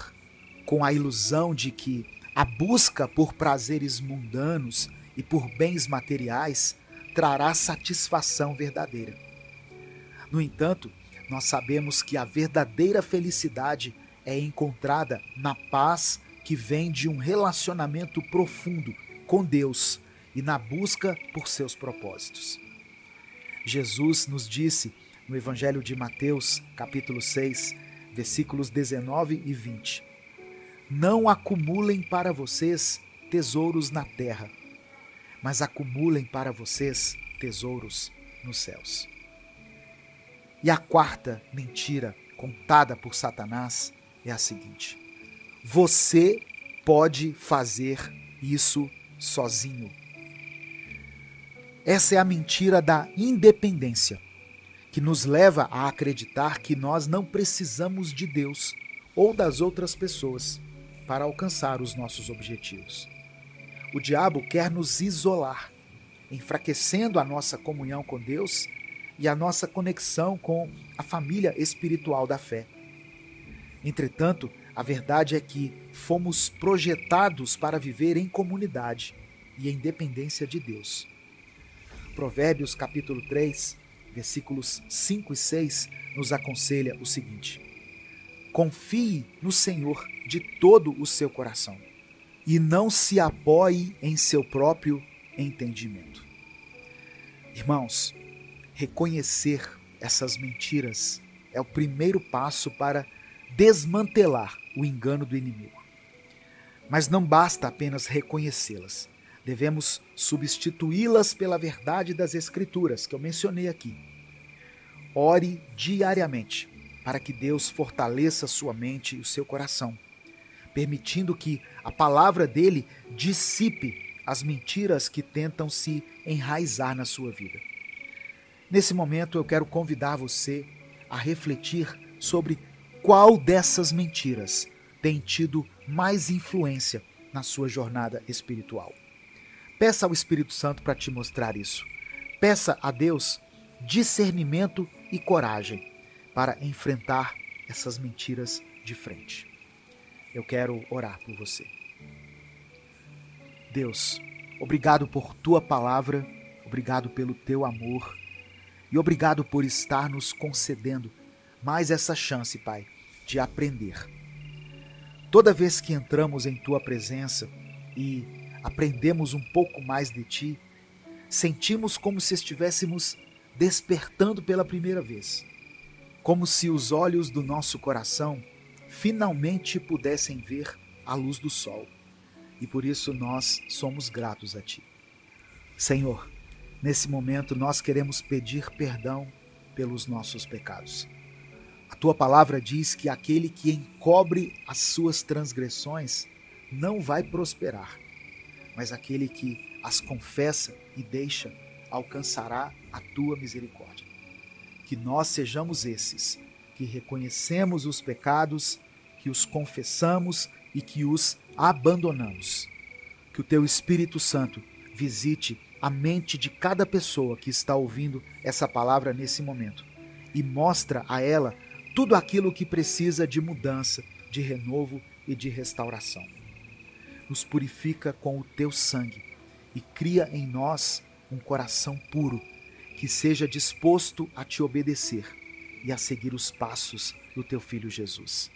com a ilusão de que a busca por prazeres mundanos e por bens materiais trará satisfação verdadeira. No entanto, nós sabemos que a verdadeira felicidade é encontrada na paz que vem de um relacionamento profundo com Deus e na busca por seus propósitos. Jesus nos disse no Evangelho de Mateus, capítulo 6, versículos 19 e 20: não acumulem para vocês tesouros na terra, mas acumulem para vocês tesouros nos céus. E a quarta mentira contada por Satanás é a seguinte: você pode fazer isso sozinho. Essa é a mentira da independência, que nos leva a acreditar que nós não precisamos de Deus ou das outras pessoas para alcançar os nossos objetivos. O diabo quer nos isolar, enfraquecendo a nossa comunhão com Deus e a nossa conexão com a família espiritual da fé. Entretanto, a verdade é que fomos projetados para viver em comunidade e em dependência de Deus. Provérbios capítulo 3, versículos 5 e 6 nos aconselha o seguinte: confie no Senhor de todo o seu coração e não se apoie em seu próprio entendimento. Irmãos, reconhecer essas mentiras é o primeiro passo para desmantelar o engano do inimigo. Mas não basta apenas reconhecê-las. Devemos substituí-las pela verdade das Escrituras, que eu mencionei aqui. Ore diariamente para que Deus fortaleça sua mente e o seu coração, permitindo que a palavra dele dissipe as mentiras que tentam se enraizar na sua vida. Nesse momento eu quero convidar você a refletir sobre qual dessas mentiras tem tido mais influência na sua jornada espiritual. Peça ao Espírito Santo para te mostrar isso. Peça a Deus discernimento e coragem para enfrentar essas mentiras de frente. Eu quero orar por você. Deus, obrigado por tua palavra, obrigado pelo teu amor e obrigado por estar nos concedendo mais essa chance, Pai, de aprender. Toda vez que entramos em tua presença e aprendemos um pouco mais de ti, sentimos como se estivéssemos despertando pela primeira vez, como se os olhos do nosso coração finalmente pudessem ver a luz do sol. E por isso nós somos gratos a ti. Senhor, nesse momento nós queremos pedir perdão pelos nossos pecados. A tua palavra diz que aquele que encobre as suas transgressões não vai prosperar, mas aquele que as confessa e deixa alcançará a tua misericórdia. Que nós sejamos esses que reconhecemos os pecados, que os confessamos e que os abandonamos. Que o teu Espírito Santo visite a mente de cada pessoa que está ouvindo essa palavra nesse momento e mostra a ela tudo aquilo que precisa de mudança, de renovo e de restauração. Nos purifica com o teu sangue e cria em nós um coração puro que seja disposto a te obedecer e a seguir os passos do teu Filho Jesus.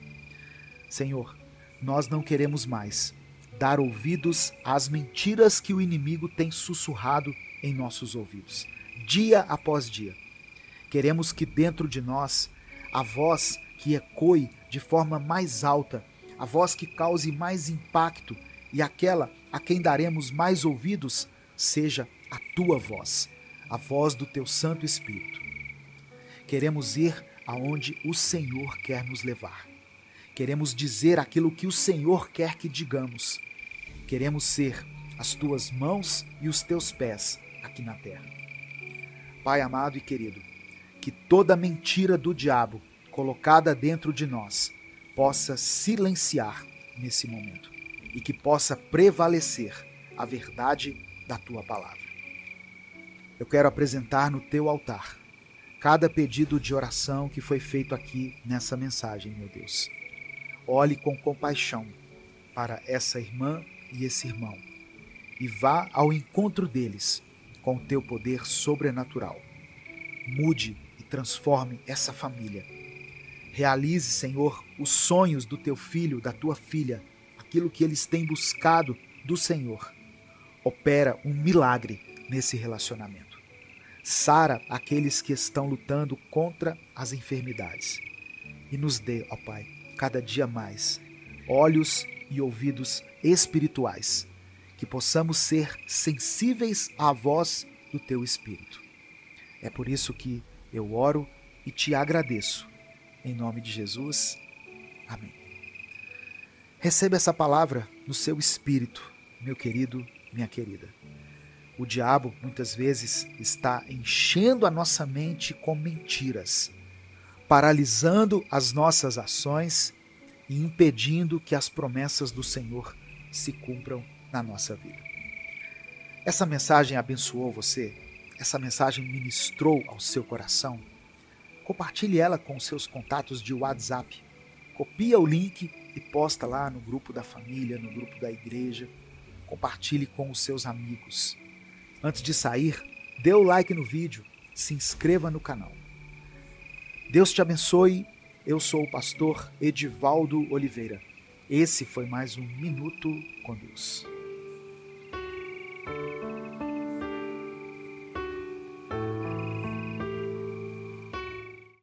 Senhor, nós não queremos mais dar ouvidos às mentiras que o inimigo tem sussurrado em nossos ouvidos, dia após dia. Queremos que dentro de nós a voz que ecoe de forma mais alta, a voz que cause mais impacto e aquela a quem daremos mais ouvidos seja a tua voz, a voz do teu Santo Espírito. Queremos ir aonde o Senhor quer nos levar. Queremos dizer aquilo que o Senhor quer que digamos. Queremos ser as tuas mãos e os teus pés aqui na terra. Pai amado e querido, que toda mentira do diabo colocada dentro de nós possa silenciar nesse momento e que possa prevalecer a verdade da tua palavra. Eu quero apresentar no teu altar cada pedido de oração que foi feito aqui nessa mensagem, meu Deus. Olhe com compaixão para essa irmã e esse irmão e vá ao encontro deles com o teu poder sobrenatural. Mude e transforme essa família. Realize, Senhor, os sonhos do teu filho, da tua filha, aquilo que eles têm buscado do Senhor. Opera um milagre nesse relacionamento. Sara aqueles que estão lutando contra as enfermidades. E nos dê, ó Pai, cada dia mais, olhos e ouvidos espirituais, que possamos ser sensíveis à voz do teu Espírito. É por isso que eu oro e te agradeço. Em nome de Jesus, amém. Receba essa palavra no seu espírito, meu querido, minha querida. O diabo muitas vezes está enchendo a nossa mente com mentiras, paralisando as nossas ações e impedindo que as promessas do Senhor se cumpram na nossa vida. Essa mensagem abençoou você? Essa mensagem ministrou ao seu coração? Compartilhe ela com os seus contatos de WhatsApp. Copia o link e posta lá no grupo da família, no grupo da igreja. Compartilhe com os seus amigos. Antes de sair, dê o like no vídeo, se inscreva no canal. Deus te abençoe. Eu sou o pastor Edivaldo Oliveira. Esse foi mais um Minuto com Deus.